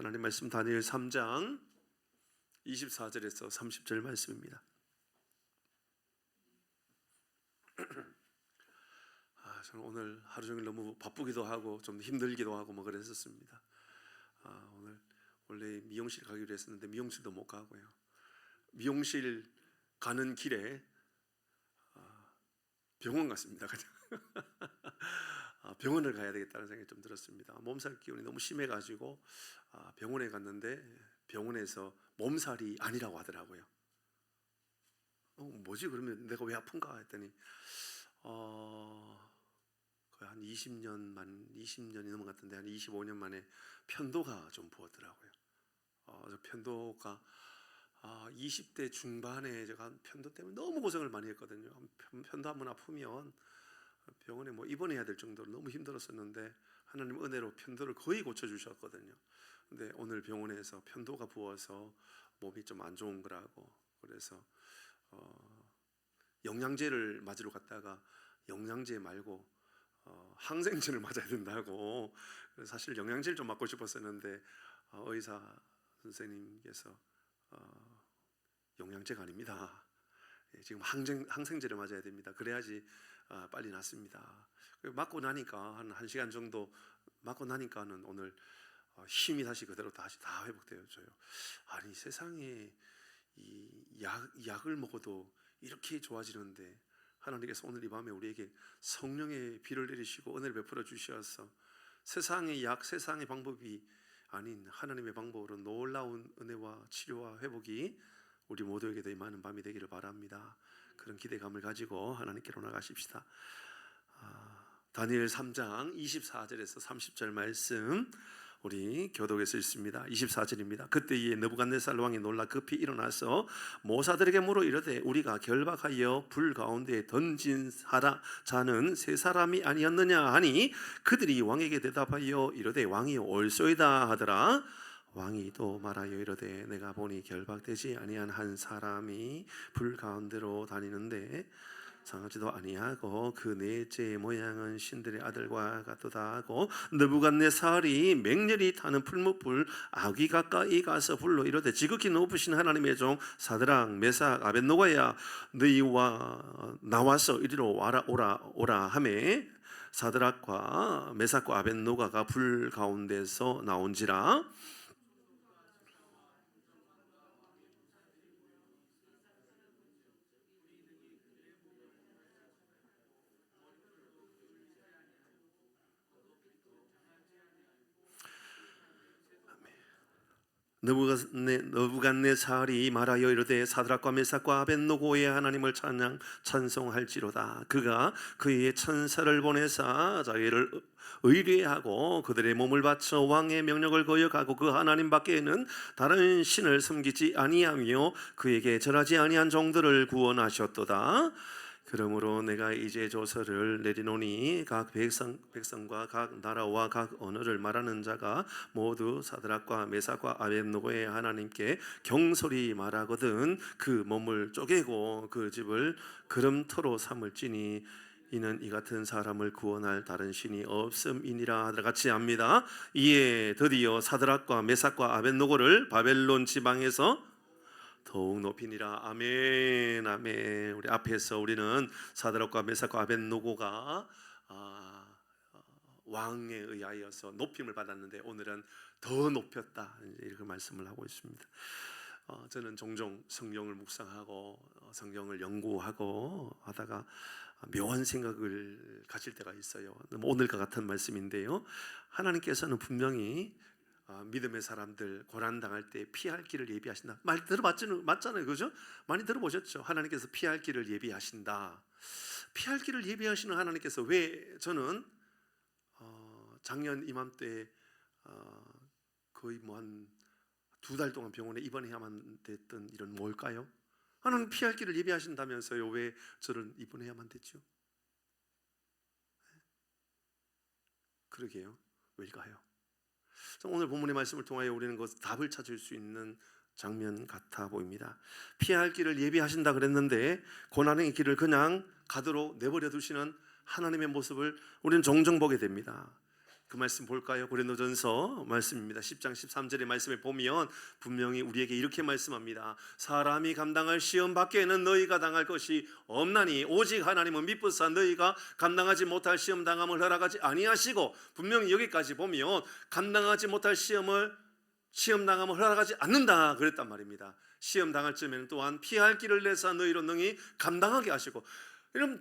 하나님 말씀 다니엘 3장 24절에서 30절 말씀입니다. 저는 오늘 하루 종일 너무 바쁘기도 하고 좀 힘들기도 하고 뭐 그랬었습니다. 오늘 원래 미용실 가기로 했었는데 미용실도 못 가고요. 미용실 가는 길에 병원 갔습니다. 병원을 가야 되겠다는 생각이 좀 들었습니다. 몸살 기운이 너무 심해가지고 병원에 갔는데 병원에서 몸살이 아니라고 하더라고요. 뭐지 그러면 내가 왜 아픈가 했더니 거의 한 20년이 넘은 것 같은데 한 25년 만에 편도가 좀 부었더라고요. 편도가 20대 중반에 제가 편도 때문에 너무 고생을 많이 했거든요. 편도 한번 아프면 병원에 뭐 입원해야 될 정도로 너무 힘들었었는데 하나님 은혜로 편도를 거의 고쳐주셨거든요. 근데 오늘 병원에서 편도가 부어서 몸이 좀 안 좋은 거라고 그래서 영양제를 맞으러 갔다가 영양제 말고 항생제를 맞아야 된다고. 사실 영양제를 좀 맞고 싶었었는데 의사 선생님께서 영양제가 아닙니다. 지금 항생제를 맞아야 됩니다. 그래야지 빨리 낫습니다. 맞고 나니까 한 1시간 정도 맞고 나니까는 오늘 힘이 다시 그대로 다시 다 회복되어져요. 아니 세상에 이 약을 먹어도 이렇게 좋아지는데 하나님께서 오늘 이 밤에 우리에게 성령의 비를 내리시고 은혜를 베풀어 주셔서 세상의 약, 세상의 방법이 아닌 하나님의 방법으로 놀라운 은혜와 치료와 회복이 우리 모두에게도 임하는 밤이 되기를 바랍니다. 그런 기대감을 가지고 하나님께로 나가십시다. 다니엘 3장 24절에서 30절 말씀 우리 교독에서 읽습니다. 24절입니다. 그때에 느부갓네살 왕이 놀라 급히 일어나서 모사들에게 물어 이르되 우리가 결박하여 불 가운데 던진 자는 세 사람이 아니었느냐 하니 그들이 왕에게 대답하여 이르되 왕이 옳소이다 하더라. 왕이 또 말하여 이르되 내가 보니 결박되지 아니한 한 사람이 불 가운데로 다니는데 상하지도 아니하고 그 넷째의 모양은 신들의 아들과 같도다 하고 느부갓네살이 맹렬히 타는 풀무불 아귀 가까이 가서 불러 이르되 지극히 높으신 하나님의 종 사드락 메삭 아벳노고야 너희와 나와서 이리로 오라 하매 사드락과 메삭과 아벳노고가 불 가운데서 나온지라. 느부갓네살이 말하여 이르되 사드락과 메삭과 아벳노고의 하나님을 찬송할지로다. 그가 그의 천사를 보내사 자기를 의뢰하고 그들의 몸을 바쳐 왕의 명령을 거역하고 그 하나님 밖에는 다른 신을 섬기지 아니하며 그에게 절하지 아니한 종들을 구원하셨도다. 그러므로 내가 이제 조서를 내리노니 각 백성과 각 나라와 각 언어를 말하는 자가 모두 사드락과 메삭과 아벳노고의 하나님께 경솔히 말하거든 그 몸을 쪼개고 그 집을 그름터로 삼을지니 이는 이 같은 사람을 구원할 다른 신이 없음이니라 하더라 같이 합니다. 이에 드디어 사드락과 메삭과 아벳노고를 바벨론 지방에서 더욱 높이니라. 아멘 아멘. 우리 앞에서 우리는 사드락과 메삭과 아벳노고가 왕에 의하여서 높임을 받았는데 오늘은 더 높였다 이렇게 말씀을 하고 있습니다. 저는 종종 성경을 묵상하고 성경을 연구하고 하다가 묘한 생각을 가질 때가 있어요. 오늘과 같은 말씀인데요, 하나님께서는 분명히 믿음의 사람들 고난당할 때 피할 길을 예비하신다. 말 맞잖아요, 그죠? 많이 들어보셨죠? 하나님께서 피할 길을 예비하신다. 피할 길을 예비하시는 하나님께서 왜 저는 작년 이맘때 거의 뭐 한 2달 동안 병원에 입원해야만 됐던 일은 뭘까요? 하나님 피할 길을 예비하신다면서요, 왜 저를 입원해야만 됐죠? 그러게요, 왜일까요? 오늘 본문의 말씀을 통하여 우리는 그 답을 찾을 수 있는 장면 같아 보입니다. 피할 길을 예비하신다 그랬는데 고난의 길을 그냥 가도록 내버려 두시는 하나님의 모습을 우리는 종종 보게 됩니다. 그 말씀 볼까요? 고린도전서 말씀입니다. 10장 13절의 말씀에 보면 분명히 우리에게 이렇게 말씀합니다. 사람이 감당할 시험 밖에는 너희가 당할 것이 없나니 오직 하나님은 미쁘사 너희가 감당하지 못할 시험 당함을 허락하지 아니하시고, 분명히 여기까지 보면 감당하지 못할 시험 당함을 허락하지 않는다 그랬단 말입니다. 시험 당할 쯤에는 또한 피할 길을 내사 너희로 능히 감당하게 하시고, 이런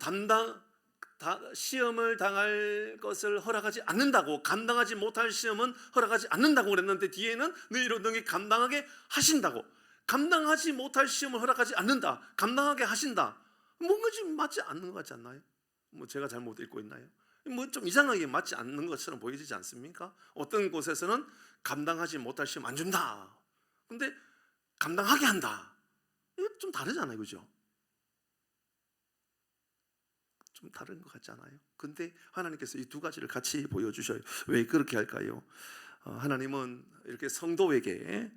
시험을 당할 것을 허락하지 않는다고, 감당하지 못할 시험은 허락하지 않는다고 그랬는데 뒤에는 너희로 능히 감당하게 하신다고. 감당하지 못할 시험을 허락하지 않는다, 감당하게 하신다. 뭔가 좀 맞지 않는 것 같지 않나요? 뭐 제가 잘못 읽고 있나요? 뭐 좀 이상하게 맞지 않는 것처럼 보이지 않습니까? 어떤 곳에서는 감당하지 못할 시험 안 준다, 근데 감당하게 한다. 이거 좀 다르잖아요, 그죠? 좀 다른 것 같지 않아요? 근데 하나님께서 이 두 가지를 같이 보여주셔요. 왜 그렇게 할까요? 하나님은 이렇게 성도에게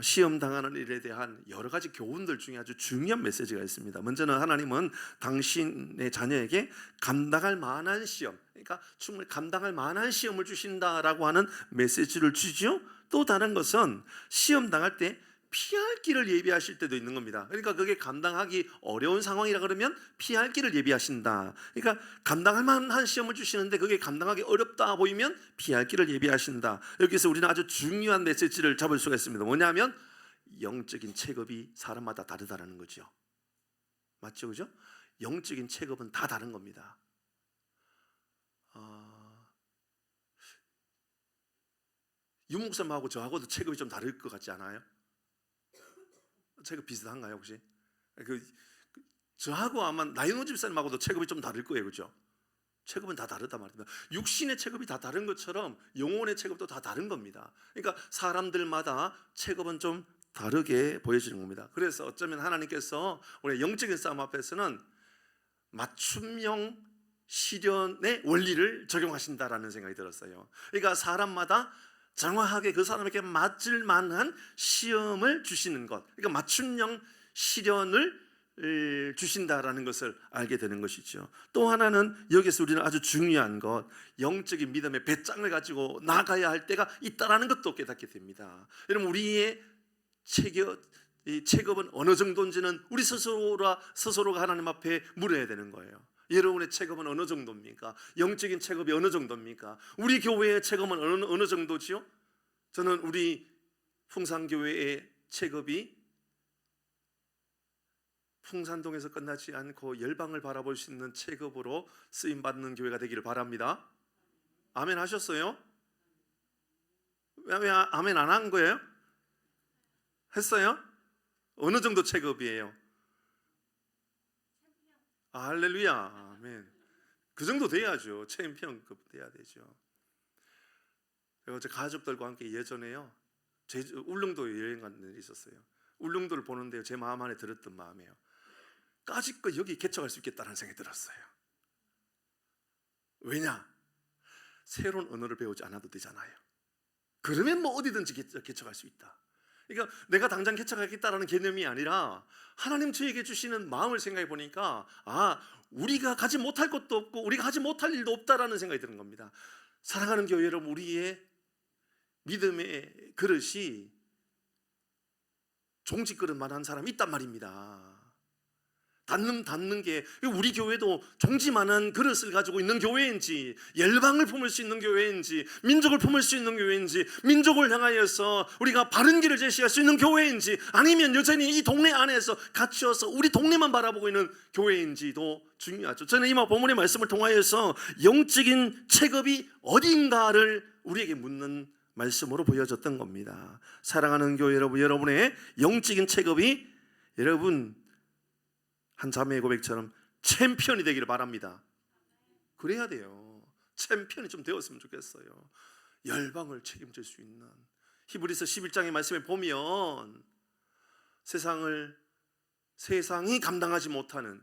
시험 당하는 일에 대한 여러 가지 교훈들 중에 아주 중요한 메시지가 있습니다. 먼저는 하나님은 당신의 자녀에게 감당할 만한 시험, 그러니까 충분히 감당할 만한 시험을 주신다라고 하는 메시지를 주죠. 또 다른 것은 시험 당할 때 피할 길을 예비하실 때도 있는 겁니다. 그러니까 그게 감당하기 어려운 상황이라 그러면 피할 길을 예비하신다. 그러니까 감당할 만한 시험을 주시는데 그게 감당하기 어렵다 보이면 피할 길을 예비하신다. 여기서 우리는 아주 중요한 메시지를 잡을 수가 있습니다. 뭐냐면 영적인 체급이 사람마다 다르다는 거죠. 맞죠, 그죠? 영적인 체급은 다 다른 겁니다. 유목사님하고 저하고도 체급이 좀 다를 것 같지 않아요? 체급 비슷한가요 혹시? 저하고 아마 나윤호 집사님하고도 체급이 좀 다를 거예요, 그렇죠? 체급은 다 다르단 말입니다. 육신의 체급이 다 다른 것처럼 영혼의 체급도 다 다른 겁니다. 그러니까 사람들마다 체급은 좀 다르게 보여지는 겁니다. 그래서 어쩌면 하나님께서 우리 영적인 싸움 앞에서는 맞춤형 시련의 원리를 적용하신다라는 생각이 들었어요. 그러니까 사람마다 정확하게 그 사람에게 맞을 만한 시험을 주시는 것, 그러니까 맞춤형 시련을 주신다라는 것을 알게 되는 것이죠. 또 하나는 여기서 우리는 아주 중요한 것, 영적인 믿음의 배짱을 가지고 나가야 할 때가 있다라는 것도 깨닫게 됩니다. 여러분, 우리의 체급은 어느 정도인지는 우리 스스로가 하나님 앞에 물어야 되는 거예요. 여러분의 체급은 어느 정도입니까? 영적인 체급이 어느 정도입니까? 우리 교회의 체급은 어느 정도지요? 저는 우리 풍산교회의 체급이 풍산동에서 끝나지 않고 열방을 바라볼 수 있는 체급으로 쓰임받는 교회가 되기를 바랍니다. 아멘 하셨어요? 왜 아멘 안 한 거예요? 했어요? 어느 정도 체급이에요? 할렐루야, 아멘. 그 정도 돼야죠. 챔피언급 돼야 되죠. 제가 제 가족들과 함께 예전에요, 울릉도에 여행 간 일이 있었어요. 울릉도를 보는데 제 마음 안에 들었던 마음이에요. 까짓거 여기 개척할 수 있겠다는 생각이 들었어요. 왜냐? 새로운 언어를 배우지 않아도 되잖아요. 그러면 뭐 어디든지 개척할 수 있다. 그러니까 내가 당장 개척하겠다라는 개념이 아니라 하나님 저에게 주시는 마음을 생각해 보니까 우리가 가지 못할 것도 없고 우리가 하지 못할 일도 없다라는 생각이 드는 겁니다. 사랑하는 교회 여러분, 우리의 믿음의 그릇이 종지 그릇만 한 사람이 있단 말입니다. 닿는 게, 우리 교회도 종지만한 그릇을 가지고 있는 교회인지, 열방을 품을 수 있는 교회인지, 민족을 품을 수 있는 교회인지, 민족을 향하여서 우리가 바른 길을 제시할 수 있는 교회인지, 아니면 여전히 이 동네 안에서 갇혀서 우리 동네만 바라보고 있는 교회인지도 중요하죠. 저는 이 본문의 말씀을 통하여서 영적인 체급이 어딘가를 우리에게 묻는 말씀으로 보여졌던 겁니다. 사랑하는 교회 여러분, 여러분의 영적인 체급이 여러분 한 자매의 고백처럼 챔피언이 되기를 바랍니다. 그래야 돼요. 챔피언이 좀 되었으면 좋겠어요. 열방을 책임질 수 있는. 히브리서 11장의 말씀에 보면 세상이 감당하지 못하는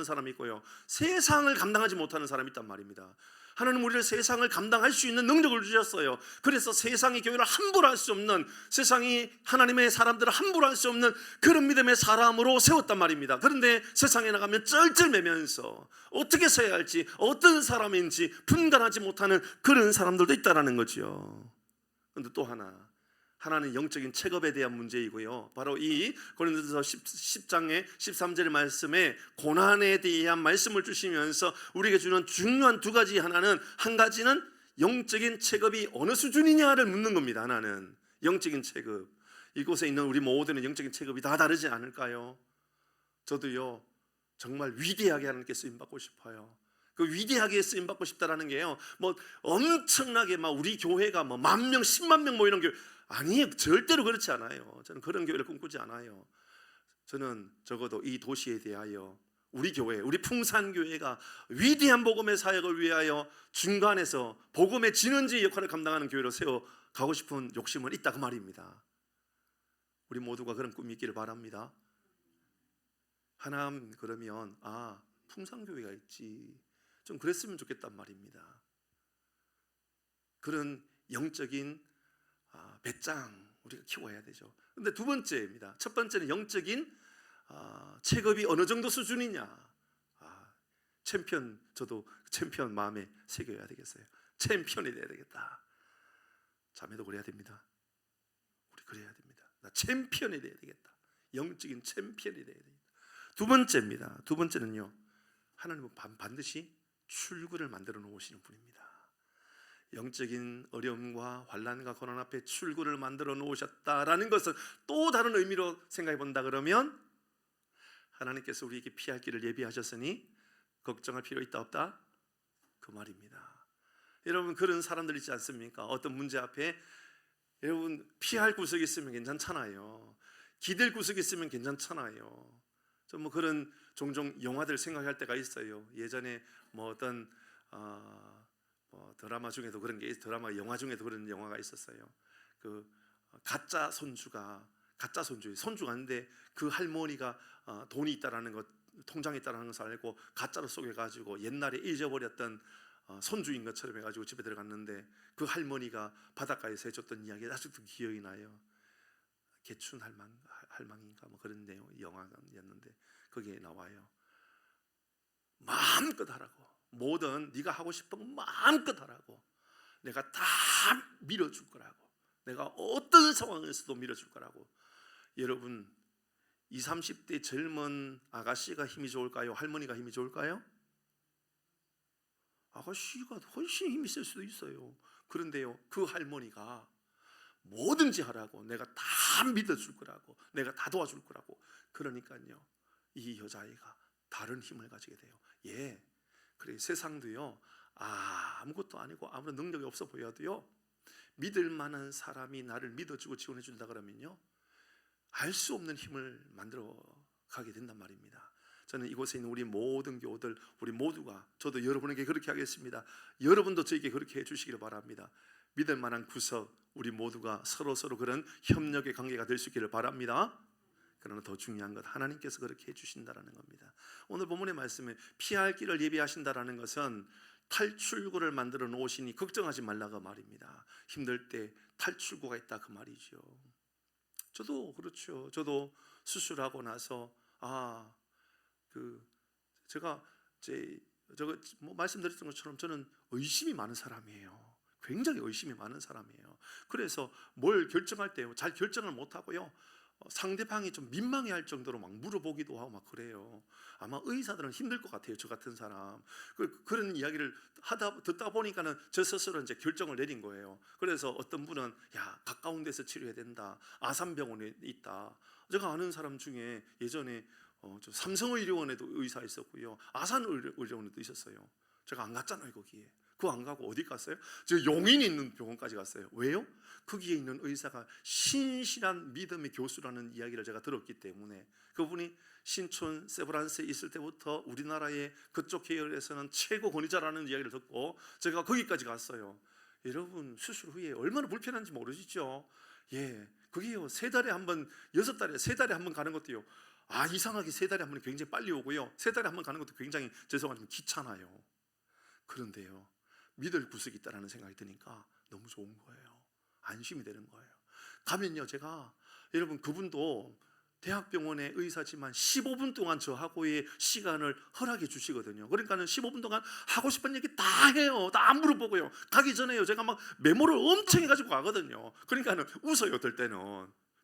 사람이 있고요, 세상을 감당하지 못하는 사람이 있단 말입니다. 하나님 우리를 세상을 감당할 수 있는 능력을 주셨어요. 그래서 세상의 교회를 함부로 할 수 없는, 세상이 하나님의 사람들을 함부로 할 수 없는 그런 믿음의 사람으로 세웠단 말입니다. 그런데 세상에 나가면 쩔쩔매면서 어떻게 서야 할지, 어떤 사람인지 분간하지 못하는 그런 사람들도 있다는 거죠. 그런데 또 하나는 영적인 체급에 대한 문제이고요. 바로 이 고린도서 10장의 13절 말씀에 고난에 대한 말씀을 주시면서 우리에게 주는 중요한 두 가지, 한 가지는 영적인 체급이 어느 수준이냐를 묻는 겁니다. 하나는 영적인 체급. 이곳에 있는 우리 모두는 영적인 체급이 다 다르지 않을까요? 저도요, 정말 위대하게 하나님께 쓰임받고 싶어요. 그 위대하게 쓰임받고 싶다라는 게요, 뭐 엄청나게 막 우리 교회가 뭐 10,000명, 100,000명 뭐 이런 교회, 아니에요. 절대로 그렇지 않아요. 저는 그런 교회를 꿈꾸지 않아요. 저는 적어도 이 도시에 대하여 우리 교회, 우리 풍산교회가 위대한 복음의 사역을 위하여 중간에서 복음의 진원지 역할을 감당하는 교회로 세워가고 싶은 욕심은 있다, 그 말입니다. 우리 모두가 그런 꿈이 있기를 바랍니다. 하나님, 그러면 풍산교회가 있지, 좀 그랬으면 좋겠단 말입니다. 그런 영적인 배짱 우리가 키워야 되죠. 근데 두 번째입니다. 첫 번째는 영적인 체급이 어느 정도 수준이냐. 챔피언, 저도 챔피언 마음에 새겨야 되겠어요. 챔피언이 돼야 되겠다. 자매도 그래야 됩니다. 우리 그래야 됩니다. 나 챔피언이 돼야 되겠다. 영적인 챔피언이 돼야 되겠다. 두 번째입니다. 두 번째는요, 하나님은 반드시 출구를 만들어 놓으시는 분입니다. 영적인 어려움과 환난과 고난 앞에 출구를 만들어 놓으셨다라는 것은 또 다른 의미로 생각해 본다 그러면, 하나님께서 우리에게 피할 길을 예비하셨으니 걱정할 필요 있다 없다, 그 말입니다. 여러분, 그런 사람들 있지 않습니까? 어떤 문제 앞에 여러분 피할 구석이 있으면 괜찮잖아요. 기댈 구석이 있으면 괜찮잖아요. 좀 뭐 그런 종종 영화들 생각할 때가 있어요. 예전에 뭐 어떤 드라마 중에도 그런 게, 영화 중에도 그런 영화가 있었어요. 그 가짜 손주가 있는데 그 할머니가 돈이 있다라는 것, 통장에 있다라는 것을 알고 가짜로 속여가지고 옛날에 잊어버렸던 손주인 것처럼 해가지고 집에 들어갔는데, 그 할머니가 바닷가에서 해줬던 이야기가 아직도 기억이 나요. 개춘 할망인가 뭐 그런 내용 영화였는데, 거기에 나와요. 마음껏 하라고, 뭐든 네가 하고 싶은 거 마음껏 하라고, 내가 다 밀어줄 거라고, 내가 어떤 상황에서도 밀어줄 거라고. 여러분, 20, 30대 젊은 아가씨가 힘이 좋을까요? 할머니가 힘이 좋을까요? 아가씨가 훨씬 힘이 셀 수도 있어요. 그런데요, 그 할머니가 뭐든지 하라고, 내가 다 믿어줄 거라고, 내가 다 도와줄 거라고. 그러니까요, 이 여자아이가 다른 힘을 가지게 돼요. 그래, 세상도요, 아무것도 아니고 아무런 능력이 없어 보여도요, 믿을 만한 사람이 나를 믿어주고 지원해 준다 그러면요, 알 수 없는 힘을 만들어 가게 된단 말입니다. 저는 이곳에 있는 우리 모든 교우들, 우리 모두가, 저도 여러분에게 그렇게 하겠습니다. 여러분도 저에게 그렇게 해주시기를 바랍니다. 믿을 만한 구석, 우리 모두가 서로 그런 협력의 관계가 될 수 있기를 바랍니다. 그러나 더 중요한 것, 하나님께서 그렇게 해주신다라는 겁니다. 오늘 본문의 말씀에 피할 길을 예비하신다라는 것은 탈출구를 만들어 놓으시니 걱정하지 말라고 말입니다. 힘들 때 탈출구가 있다, 그 말이죠. 저도 그렇죠. 저도 수술하고 나서 제가 말씀드렸던 것처럼 저는 의심이 많은 사람이에요. 굉장히 의심이 많은 사람이에요. 그래서 뭘 결정할 때 잘 결정을 못하고요, 상대방이 좀 민망해할 정도로 막 물어보기도 하고 막 그래요. 아마 의사들은 힘들 것 같아요, 저 같은 사람. 그런 이야기를 듣다 보니까는 저 스스로 이제 결정을 내린 거예요. 그래서 어떤 분은 가까운 데서 치료해야 된다, 아산병원에 있다. 제가 아는 사람 중에 예전에 저 삼성의료원에도 의사 있었고요, 아산의료원에도 있었어요. 제가 안 갔잖아요. 거기에 그거 안 가고 어디 갔어요? 저 용인에 있는 병원까지 갔어요. 왜요? 거기에 있는 의사가 신실한 믿음의 교수라는 이야기를 제가 들었기 때문에, 그분이 신촌 세브란스에 있을 때부터 우리나라의 그쪽 계열에서는 최고 권위자라는 이야기를 듣고 제가 거기까지 갔어요. 여러분, 수술 후에 얼마나 불편한지 모르시죠? 그게요, 3달에 한 번, 6달에 3달에 한 번 가는 것도요, 이상하게 3달에 한 번이 굉장히 빨리 오고요, 3달에 한 번 가는 것도 굉장히 죄송하지만 귀찮아요. 그런데요, 믿을 구석이 있다는 생각이 드니까 너무 좋은 거예요. 안심이 되는 거예요. 가면요, 제가 여러분 그분도 대학병원의 의사지만 15분 동안 저하고의 시간을 허락해 주시거든요. 그러니까는 15분 동안 하고 싶은 얘기 다 해요. 다 안 물어보고요. 가기 전에요, 제가 막 메모를 엄청 해가지고 가거든요. 그러니까는 웃어요. 어떨 때는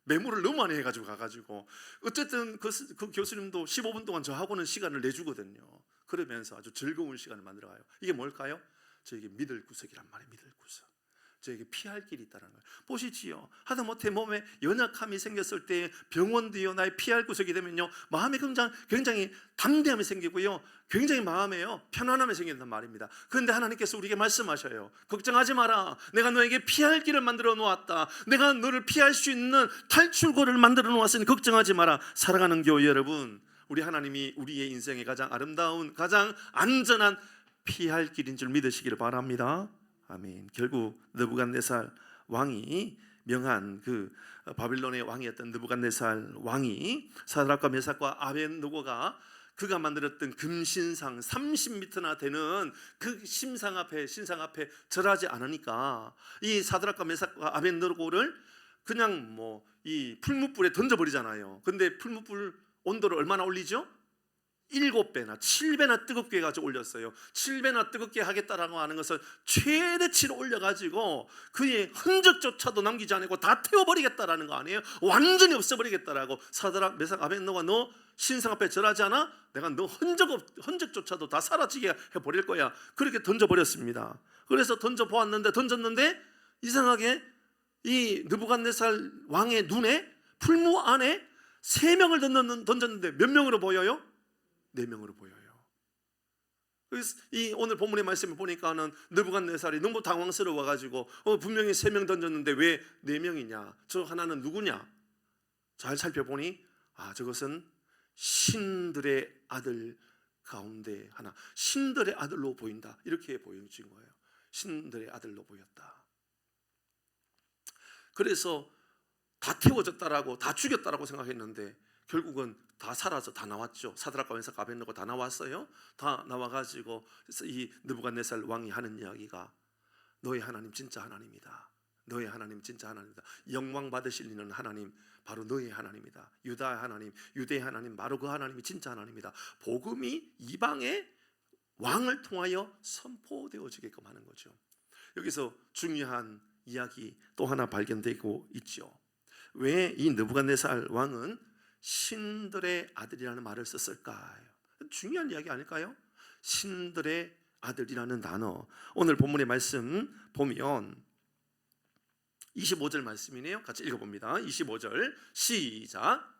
메모를 너무 많이 해가지고 가가지고 어쨌든 그 교수님도 15분 동안 저하고는 시간을 내주거든요. 그러면서 아주 즐거운 시간을 만들어가요. 이게 뭘까요? 저에게 믿을 구석이란 말이에요. 믿을 구석. 저에게 피할 길이 있다는 거예요. 보시지요. 하다못해 몸에 연약함이 생겼을 때 병원도요, 나의 피할 구석이 되면요, 마음에 굉장히 담대함이 생기고요, 굉장히 마음에요 편안함이 생긴단 말입니다. 그런데 하나님께서 우리에게 말씀하셔요. 걱정하지 마라. 내가 너에게 피할 길을 만들어 놓았다. 내가 너를 피할 수 있는 탈출구를 만들어 놓았으니 걱정하지 마라. 사랑하는 교회 여러분, 우리 하나님이 우리의 인생의 가장 아름다운, 가장 안전한 피할 길인 줄 믿으시기를 바랍니다. 아멘. 결국 느부갓네살 왕이, 명한 그 바빌론의 왕이었던 느부갓네살 왕이 사드락과 메삭과 아벳느고가 그가 만들었던 금신상 30m나 되는 그 신상 앞에 절하지 않으니까 이 사드락과 메삭과 아벳느고를 그냥 뭐 이 풀무불에 던져버리잖아요. 근데 풀무불 온도를 얼마나 올리죠? 7배나 7배나 뜨겁게 해가지고 올렸어요. 7배나 뜨겁게 하겠다라고 하는 것은 최대치로 올려가지고 그의 흔적조차도 남기지 않고 다 태워버리겠다라는 거 아니에요? 완전히 없애버리겠다라고. 사드락 메삭 아벳느고가 너 신상 앞에 절하지 않아? 내가 너 흔적조차도 다 사라지게 해버릴 거야. 그렇게 던져버렸습니다. 그래서 던졌는데 이상하게 이 느부갓네살 왕의 눈에 풀무 안에 3명을 던졌는데 몇 명으로 보여요? 4명으로 보여요. 그래서 이 오늘 본문의 말씀을 보니까는 느부갓네살이 너무 당황스러워가지고 분명히 3명 던졌는데 왜 4명이냐? 저 하나는 누구냐? 잘 살펴보니 저것은 신들의 아들 가운데 하나, 신들의 아들로 보인다. 이렇게 보여진 거예요. 신들의 아들로 보였다. 그래서 다 태워졌다라고, 다 죽였다라고 생각했는데 결국은 다 살아서 다 나왔죠. 사드락과 메삭과 아벳느고 다 나왔어요. 다 나와가지고 이 느부갓네살 왕이 하는 이야기가 너의 하나님 진짜 하나님이다. 너의 하나님 진짜 하나님이다. 영광 받으실 이는 하나님 바로 너의 하나님이다. 유다의 하나님, 유대의 하나님 바로 그 하나님이 진짜 하나님이다. 복음이 이방의 왕을 통하여 선포되어지게끔 하는 거죠. 여기서 중요한 이야기 또 하나 발견되고 있죠. 왜 이 느부갓네살 왕은 신들의 아들이라는 말을 썼을까요? 중요한 이야기 아닐까요? 신들의 아들이라는 단어. 오늘 본문의 말씀 보면 25절 말씀이네요. 같이 읽어봅니다. 25절 시작.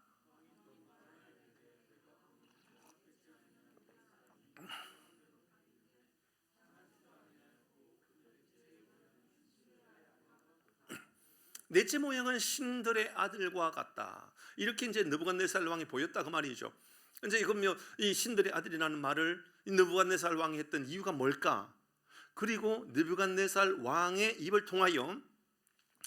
넷째 모양은 신들의 아들과 같다. 이렇게 이제 느부갓네살 왕이 보였다 그 말이죠. 이제 그러면 이 신들의 아들이라는 말을 이 느부갓네살 왕이 했던 이유가 뭘까? 그리고 느부갓네살 왕의 입을 통하여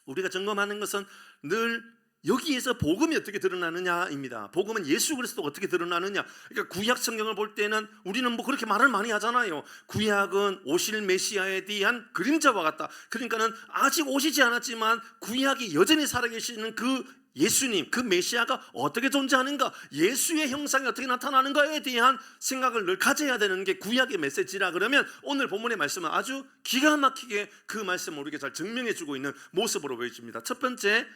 우리가 점검하는 것은 늘 여기에서 복음이 어떻게 드러나느냐입니다. 복음은 예수 그리스도가 어떻게 드러나느냐. 그러니까 구약 성경을 볼 때는 우리는 뭐 그렇게 말을 많이 하잖아요. 구약은 오실 메시아에 대한 그림자와 같다. 그러니까는 아직 오시지 않았지만 구약이 여전히 살아계시는 그 예수님, 그 메시아가 어떻게 존재하는가, 예수의 형상이 어떻게 나타나는가에 대한 생각을 늘 가져야 되는 게 구약의 메시지라. 그러면 오늘 본문의 말씀은 아주 기가 막히게 그 말씀을 우리에게 잘 증명해 주고 있는 모습으로 보여집니다. 첫 번째,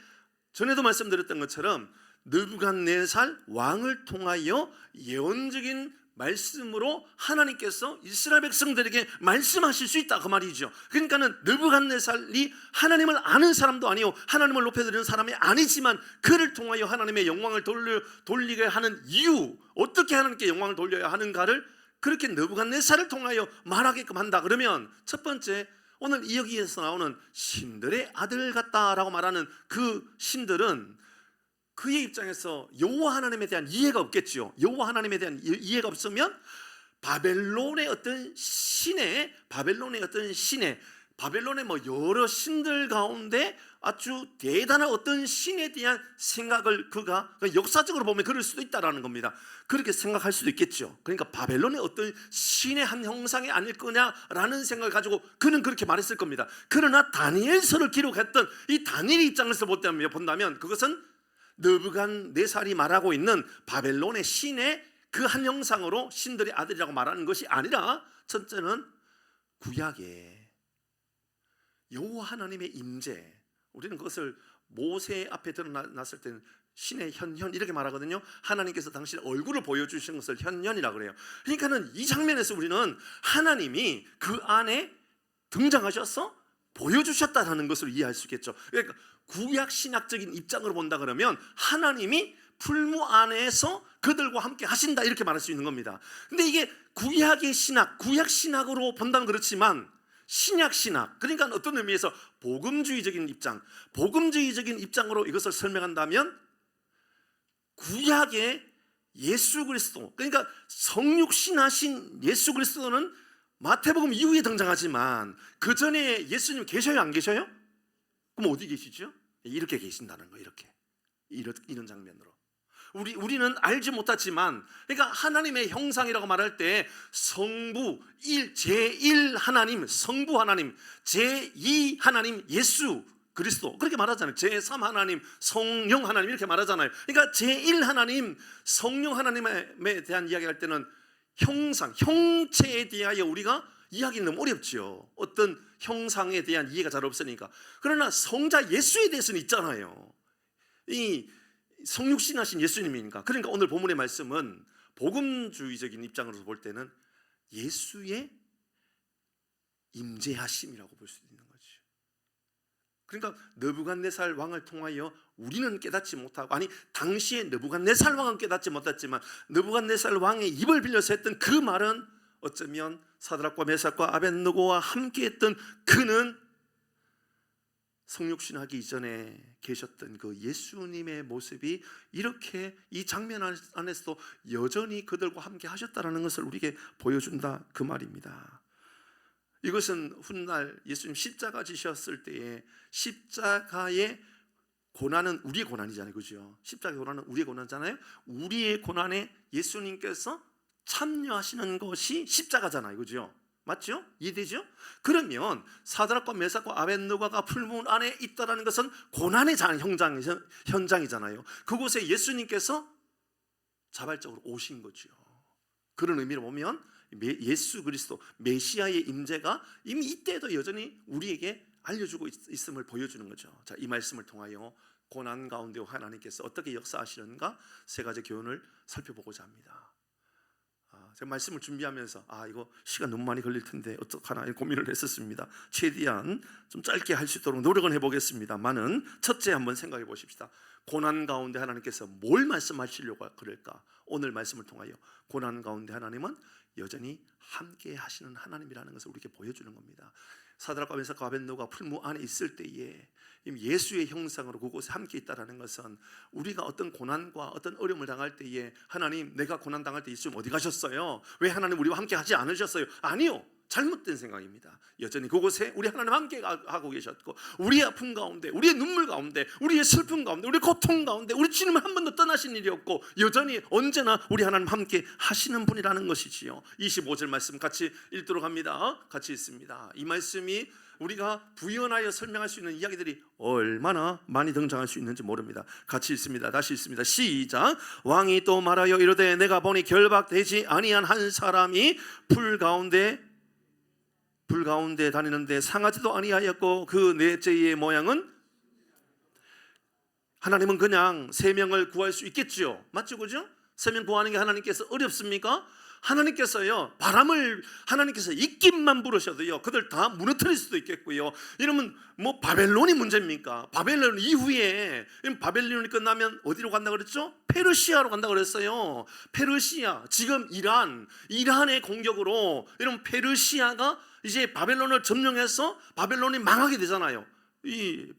전에도 말씀드렸던 것처럼 느부갓네살 왕을 통하여 예언적인 말씀으로 하나님께서 이스라엘 백성들에게 말씀하실 수 있다 그 말이죠. 그러니까는 느부갓네살이 하나님을 아는 사람도 아니요 하나님을 높여드리는 사람이 아니지만 그를 통하여 하나님의 영광을 돌리게 하는 이유, 어떻게 하나님께 영광을 돌려야 하는가를 그렇게 느부갓네살을 통하여 말하게끔 한다. 그러면 첫 번째, 오늘 이 여기에서 나오는 신들의 아들 같다라고 말하는 그 신들은 그의 입장에서 여호와 하나님에 대한 이해가 없겠죠. 여호와 하나님에 대한 이해가 없으면 바벨론의 어떤 신의 바벨론의 뭐 여러 신들 가운데 아주 대단한 어떤 신에 대한 생각을 그가 역사적으로 보면 그럴 수도 있다라는 겁니다. 그렇게 생각할 수도 있겠죠. 그러니까 바벨론의 어떤 신의 한 형상이 아닐 거냐라는 생각을 가지고 그는 그렇게 말했을 겁니다. 그러나 다니엘서를 기록했던 이 다니엘의 입장에서 본다면 그것은 느부갓네살이 말하고 있는 바벨론의 신의 그 한 형상으로 신들의 아들이라고 말하는 것이 아니라, 첫째는 구약의 여호와 하나님의 임재, 우리는 그것을 모세 앞에 드러났을 때는 신의 현현 이렇게 말하거든요. 하나님께서 당신의 얼굴을 보여주신 것을 현현이라고 그래요. 그러니까는 이 장면에서 우리는 하나님이 그 안에 등장하셔서 보여주셨다는 것을 이해할 수 있겠죠. 그러니까 구약 신학적인 입장으로 본다 그러면 하나님이 풀무 안에서 그들과 함께 하신다 이렇게 말할 수 있는 겁니다. 근데 이게 구약의 신학, 구약 신학으로 본다면 그렇지만 신약 신학, 그러니까 어떤 의미에서 복음주의적인 입장으로 이것을 설명한다면 구약의 예수 그리스도, 그러니까 성육신하신 예수 그리스도는 마태복음 이후에 등장하지만 그 전에 예수님 계셔요, 안 계셔요? 그럼 어디 계시죠? 이렇게 계신다는 거예요. 이런 장면으로 우리는 알지 못하지만, 그러니까 하나님의 형상이라고 말할 때 성부 제1 하나님, 성부 하나님, 제2 하나님 예수 그리스도 그렇게 말하잖아요. 제3 하나님 성령 하나님 이렇게 말하잖아요. 그러니까 제1 하나님 성령 하나님에 대한 이야기할 때는 형체에 대하여 우리가 이야기는 너무 어렵죠. 어떤 형상에 대한 이해가 잘 없으니까. 그러나 성자 예수에 대해서는 있잖아요. 이 성육신하신 예수님이니까. 그러니까 오늘 본문의 말씀은 복음주의적인 입장으로서 볼 때는 예수의 임재하심이라고 볼 수 있는 거죠. 그러니까 느부갓네살 왕을 통하여 우리는 깨닫지 못하고, 아니 당시에 느부갓네살 왕은 깨닫지 못했지만 느부갓네살 왕의 입을 빌려서 했던 그 말은 어쩌면 사드락과 메삭과 아벳느고와 함께 했던 그는 성육신하기 이전에 계셨던 그 예수님의 모습이 이렇게 이 장면 안에서도 여전히 그들과 함께 하셨다는 것을 우리에게 보여준다 그 말입니다. 이것은 훗날 예수님 십자가 지셨을 때에 십자가의 고난은 우리의 고난이잖아요, 그죠? 십자가의 고난은 우리의 고난이잖아요. 우리의 고난에 예수님께서 참여하시는 것이 십자가잖아요, 그죠? 맞죠? 이해되죠? 그러면 사드락과 메삭과 아벳느고가 풀문 안에 있다는 것은 고난의 현장이잖아요. 그곳에 예수님께서 자발적으로 오신 거죠. 그런 의미로 보면 예수 그리스도 메시아의 임재가 이미 이때도 여전히 우리에게 알려주고 있음을 보여주는 거죠. 자, 이 말씀을 통하여 고난 가운데 하나님께서 어떻게 역사하시는가 세 가지 교훈을 살펴보고자 합니다. 제가 말씀을 준비하면서 이거 시간 너무 많이 걸릴 텐데 어떡하나 고민을 했었습니다. 최대한 좀 짧게 할 수 있도록 노력은 해보겠습니다만은, 첫째 한번 생각해 보십시다. 고난 가운데 하나님께서 뭘 말씀하시려고 그럴까? 오늘 말씀을 통하여 고난 가운데 하나님은 여전히 함께 하시는 하나님이라는 것을 우리에게 보여주는 겁니다. 사드락과 메삭과 아벳느고가 풀무 안에 있을 때에 예수의 형상으로 그곳에 함께 있다는 것은 우리가 어떤 고난과 어떤 어려움을 당할 때에 하나님, 내가 고난 당할 때 예수님 어디 가셨어요? 왜 하나님 우리와 함께 하지 않으셨어요? 아니요, 잘못된 생각입니다. 여전히 그곳에 우리 하나님 함께 하고 계셨고, 우리의 아픔 가운데, 우리의 눈물 가운데, 우리의 슬픔 가운데, 우리의 고통 가운데 우리 주님은 한 번도 떠나신 일이 없고 여전히 언제나 우리 하나님 함께 하시는 분이라는 것이지요. 25절 말씀 같이 읽도록 합니다. 같이 읽습니다. 이 말씀이 우리가 부연하여 설명할 수 있는 이야기들이 얼마나 많이 등장할 수 있는지 모릅니다. 같이 읽습니다. 다시 읽습니다. 시작. 왕이 또 말하여 이르되 내가 보니 결박되지 아니한 한 사람이 불 가운데 다니는데 상하지도 아니하였고 그 넷째의 모양은, 하나님은 그냥 세 명을 구할 수 있겠죠. 맞죠, 그죠? 세 명 구하는 게 하나님께서 어렵습니까? 하나님께서요, 바람을 하나님께서 입김만 부르셔도요 그들 다 무너뜨릴 수도 있겠고요. 이러면 뭐 바벨론이 문제입니까? 바벨론 이후에, 바벨론이 끝나면 어디로 간다 그랬죠? 페르시아로 간다 그랬어요. 페르시아, 지금 이란의 공격으로 이런 페르시아가 이제 바벨론을 점령해서 바벨론이 망하게 되잖아요. 이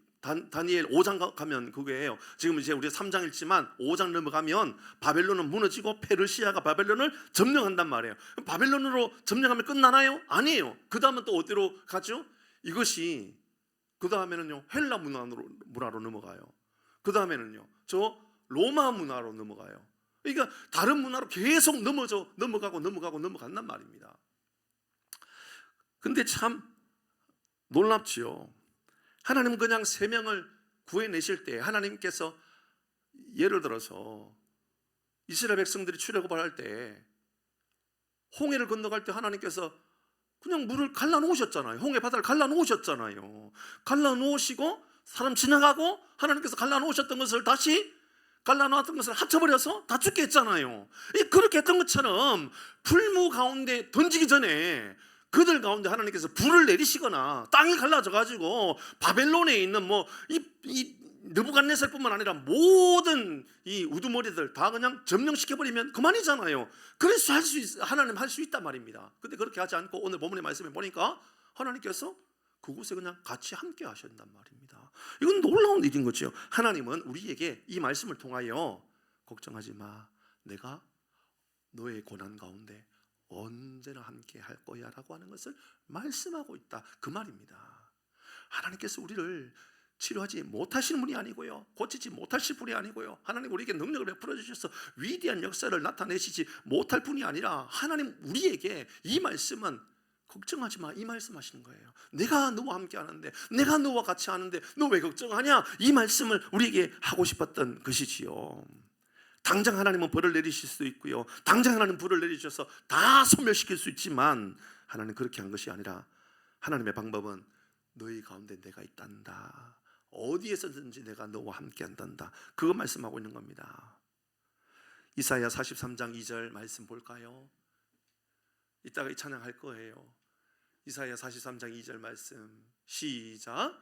다니엘 5장 가면 그거예요. 지금 이제 우리가 3장 읽지만 5장 넘어가면 바벨론은 무너지고 페르시아가 바벨론을 점령한단 말이에요. 그럼 바벨론으로 점령하면 끝나나요? 아니에요. 그 다음은 또 어디로 가죠? 이것이 그 다음에는요 헬라 문화로 넘어가요. 그 다음에는요 저 로마 문화로 넘어가요. 그러니까 다른 문화로 계속 넘어간단 말입니다. 근데 참 놀랍지요. 하나님은 그냥 세 명을 구해내실 때, 하나님께서 예를 들어서 이스라엘 백성들이 출애굽을 할 때 홍해를 건너갈 때 하나님께서 그냥 물을 갈라놓으셨잖아요. 홍해 바다를 갈라놓으셨잖아요. 갈라놓으시고 사람 지나가고 하나님께서 갈라놓으셨던 것을 다시 갈라놓았던 것을 합쳐버려서 다 죽게 했잖아요. 그렇게 했던 것처럼 풀무 가운데 던지기 전에 그들 가운데 하나님께서 불을 내리시거나 땅이 갈라져 가지고 바벨론에 있는 이 느부갓네살뿐만 아니라 모든 이 우두머리들 다 그냥 점령시켜버리면 그만이잖아요. 그래서 하나님 할 수 있단 말입니다. 근데 그렇게 하지 않고 오늘 본문의 말씀에 보니까 하나님께서 그곳에 그냥 같이 함께 하신단 말입니다. 이건 놀라운 일인 거죠. 하나님은 우리에게 이 말씀을 통하여 걱정하지 마, 내가 너의 고난 가운데 언제나 함께 할 거야 라고 하는 것을 말씀하고 있다, 그 말입니다. 하나님께서 우리를 치료하지 못하시는 분이 아니고요, 고치지 못하실 분이 아니고요, 하나님 우리에게 능력을 베풀어 주셔서 위대한 역사를 나타내시지 못할 분이 아니라 하나님 우리에게 이 말씀은 걱정하지 마, 이 말씀하시는 거예요. 내가 너와 함께 하는데, 내가 너와 같이 하는데 너 왜 걱정하냐, 이 말씀을 우리에게 하고 싶었던 것이지요. 당장 하나님은 벌을 내리실 수도 있고요, 당장 하나님 불을 내리셔서 다 소멸시킬 수 있지만 하나님 그렇게 한 것이 아니라 하나님의 방법은 너희 가운데 내가 있단다, 어디에서든지 내가 너와 함께 한단다, 그거 말씀하고 있는 겁니다. 이사야 43장 2절 말씀 볼까요? 이따가 이 찬양할 거예요. 이사야 43장 2절 말씀 시작.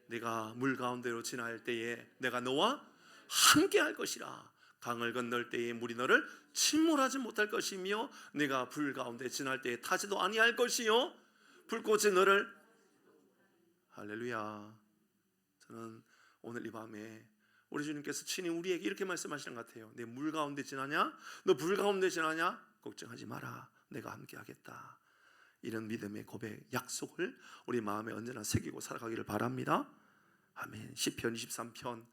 내가 물 가운데로 지날 때에 내가 너와 함께 할 것이라. 강을 건널 때에 물이 너를 침몰하지 못할 것이며 내가 불 가운데 지날 때에 타지도 아니할 것이요 불꽃이 너를. 할렐루야. 저는 오늘 이 밤에 우리 주님께서 친히 우리에게 이렇게 말씀하시는 것 같아요. 내 물 가운데 지나냐? 너 불 가운데 지나냐? 걱정하지 마라, 내가 함께 하겠다. 이런 믿음의 고백, 약속을 우리 마음에 언제나 새기고 살아가기를 바랍니다. 아멘. 시편 23편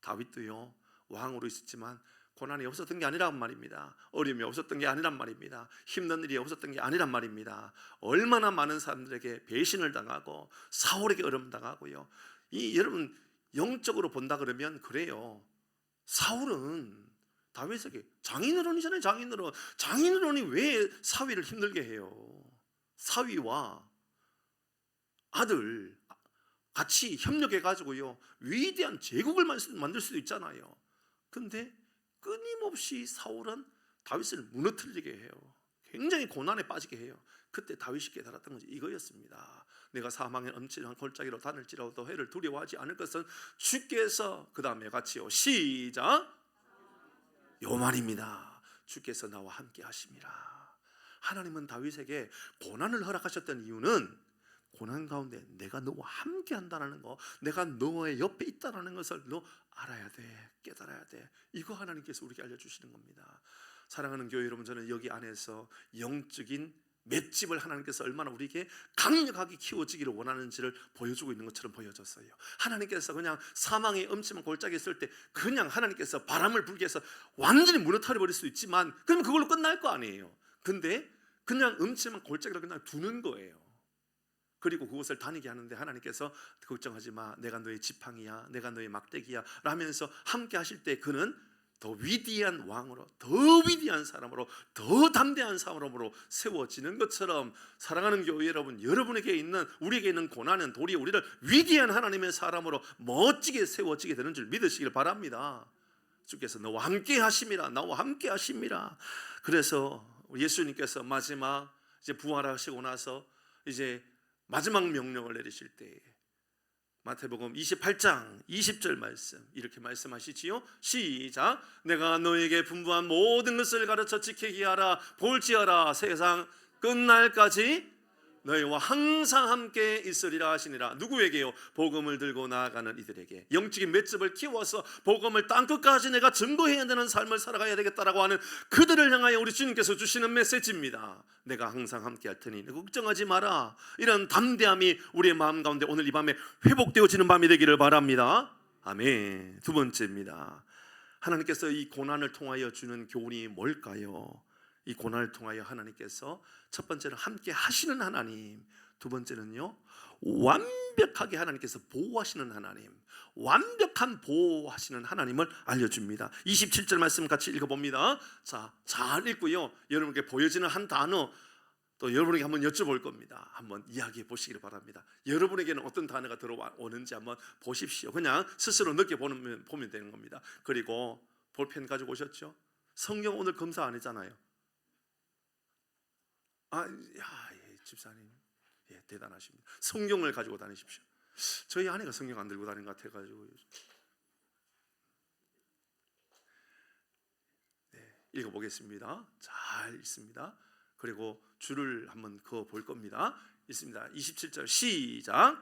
다윗도요 왕으로 있었지만 고난이 없었던 게 아니란 말입니다. 어려움이 없었던 게 아니란 말입니다. 힘든 일이 없었던 게 아니란 말입니다. 얼마나 많은 사람들에게 배신을 당하고 사울에게 어려움당하고요. 여러분 영적으로 본다 그러면 그래요. 사울은 다윗에게 장인어른이잖아요. 장인어른이 왜 사위를 힘들게 해요? 사위와 아들 같이 협력해가지고요 위대한 제국을 만들 수도 있잖아요. 근데 끊임없이 사울은 다윗을 무너뜨리게 해요. 굉장히 고난에 빠지게 해요. 그때 다윗이 깨달았던 것이 이거였습니다. 내가 사망의 엄청난 골짜기로 다닐지라도 해를 두려워하지 않을 것은 주께서, 그 다음에 같이요 시작, 요 말입니다. 주께서 나와 함께 하심이라. 하나님은 다윗에게 고난을 허락하셨던 이유는 고난 가운데 내가 너와 함께 한다는 거, 내가 너의 옆에 있다는 것을 너 알아야 돼, 깨달아야 돼. 이거 하나님께서 우리에게 알려주시는 겁니다. 사랑하는 교회 여러분, 저는 여기 안에서 영적인 맷집을 하나님께서 얼마나 우리에게 강력하게 키워지기를 원하는지를 보여주고 있는 것처럼 보여졌어요. 하나님께서 그냥 사망의 엄침한 골짜기에 있을 때 그냥 하나님께서 바람을 불게 해서 완전히 무너뜨려 버릴 수 있지만 그러면 그걸로 끝날 거 아니에요. 근데 그냥 엄침한 골짜기를 그냥 두는 거예요. 그리고 그곳을 다니게 하는데 하나님께서 걱정하지 마, 내가 너의 지팡이야, 내가 너의 막대기야 라면서 함께 하실 때 그는 더 위대한 왕으로, 더 위대한 사람으로, 더 담대한 사람으로 세워지는 것처럼 사랑하는 교회 여러분, 여러분에게 있는, 우리에게 있는 고난은 도리어 우리를 위대한 하나님의 사람으로 멋지게 세워지게 되는 줄 믿으시길 바랍니다. 주께서 너와 함께 하심이라, 나와 함께 하심이라. 그래서 예수님께서 마지막 이제 부활하시고 나서 이제 마지막 명령을 내리실 때 마태복음 28장 20절 말씀 이렇게 말씀하시지요. 시작. 내가 너에게 분부한 모든 것을 가르쳐 지키게 하라. 볼지어라 세상 끝날까지 너희와 항상 함께 있으리라 하시니라. 누구에게요? 복음을 들고 나아가는 이들에게. 영적인 맷집을 키워서 복음을 땅끝까지 내가 증거해야 되는 삶을 살아가야 되겠다라고 하는 그들을 향하여 우리 주님께서 주시는 메시지입니다. 내가 항상 함께 할 테니 걱정하지 마라. 이런 담대함이 우리의 마음 가운데 오늘 이 밤에 회복되어지는 밤이 되기를 바랍니다. 아멘. 두 번째입니다. 하나님께서 이 고난을 통하여 주는 교훈이 뭘까요? 이 고난을 통하여 하나님께서 첫 번째는 함께 하시는 하나님, 두 번째는요 완벽하게 하나님께서 보호하시는 하나님, 완벽한 보호하시는 하나님을 알려줍니다. 27절 말씀 같이 읽어봅니다. 자, 잘 읽고요, 여러분께 보여지는 한 단어 또 여러분에게 한번 여쭤볼 겁니다. 한번 이야기해 보시기를 바랍니다. 여러분에게는 어떤 단어가 들어오는지 한번 보십시오. 그냥 스스로 느껴보면 되는 겁니다. 그리고 볼펜 가지고 오셨죠? 성경 오늘 검사 안 했잖아요. 집사님, 대단하십니다. 성경을 가지고 다니십시오. 저희 아내가 성경 안 들고 다니는 것 같아가지고. 읽어보겠습니다. 잘 읽습니다. 그리고 줄을 한번 그어 볼 겁니다. 있습니다. 27절 시작.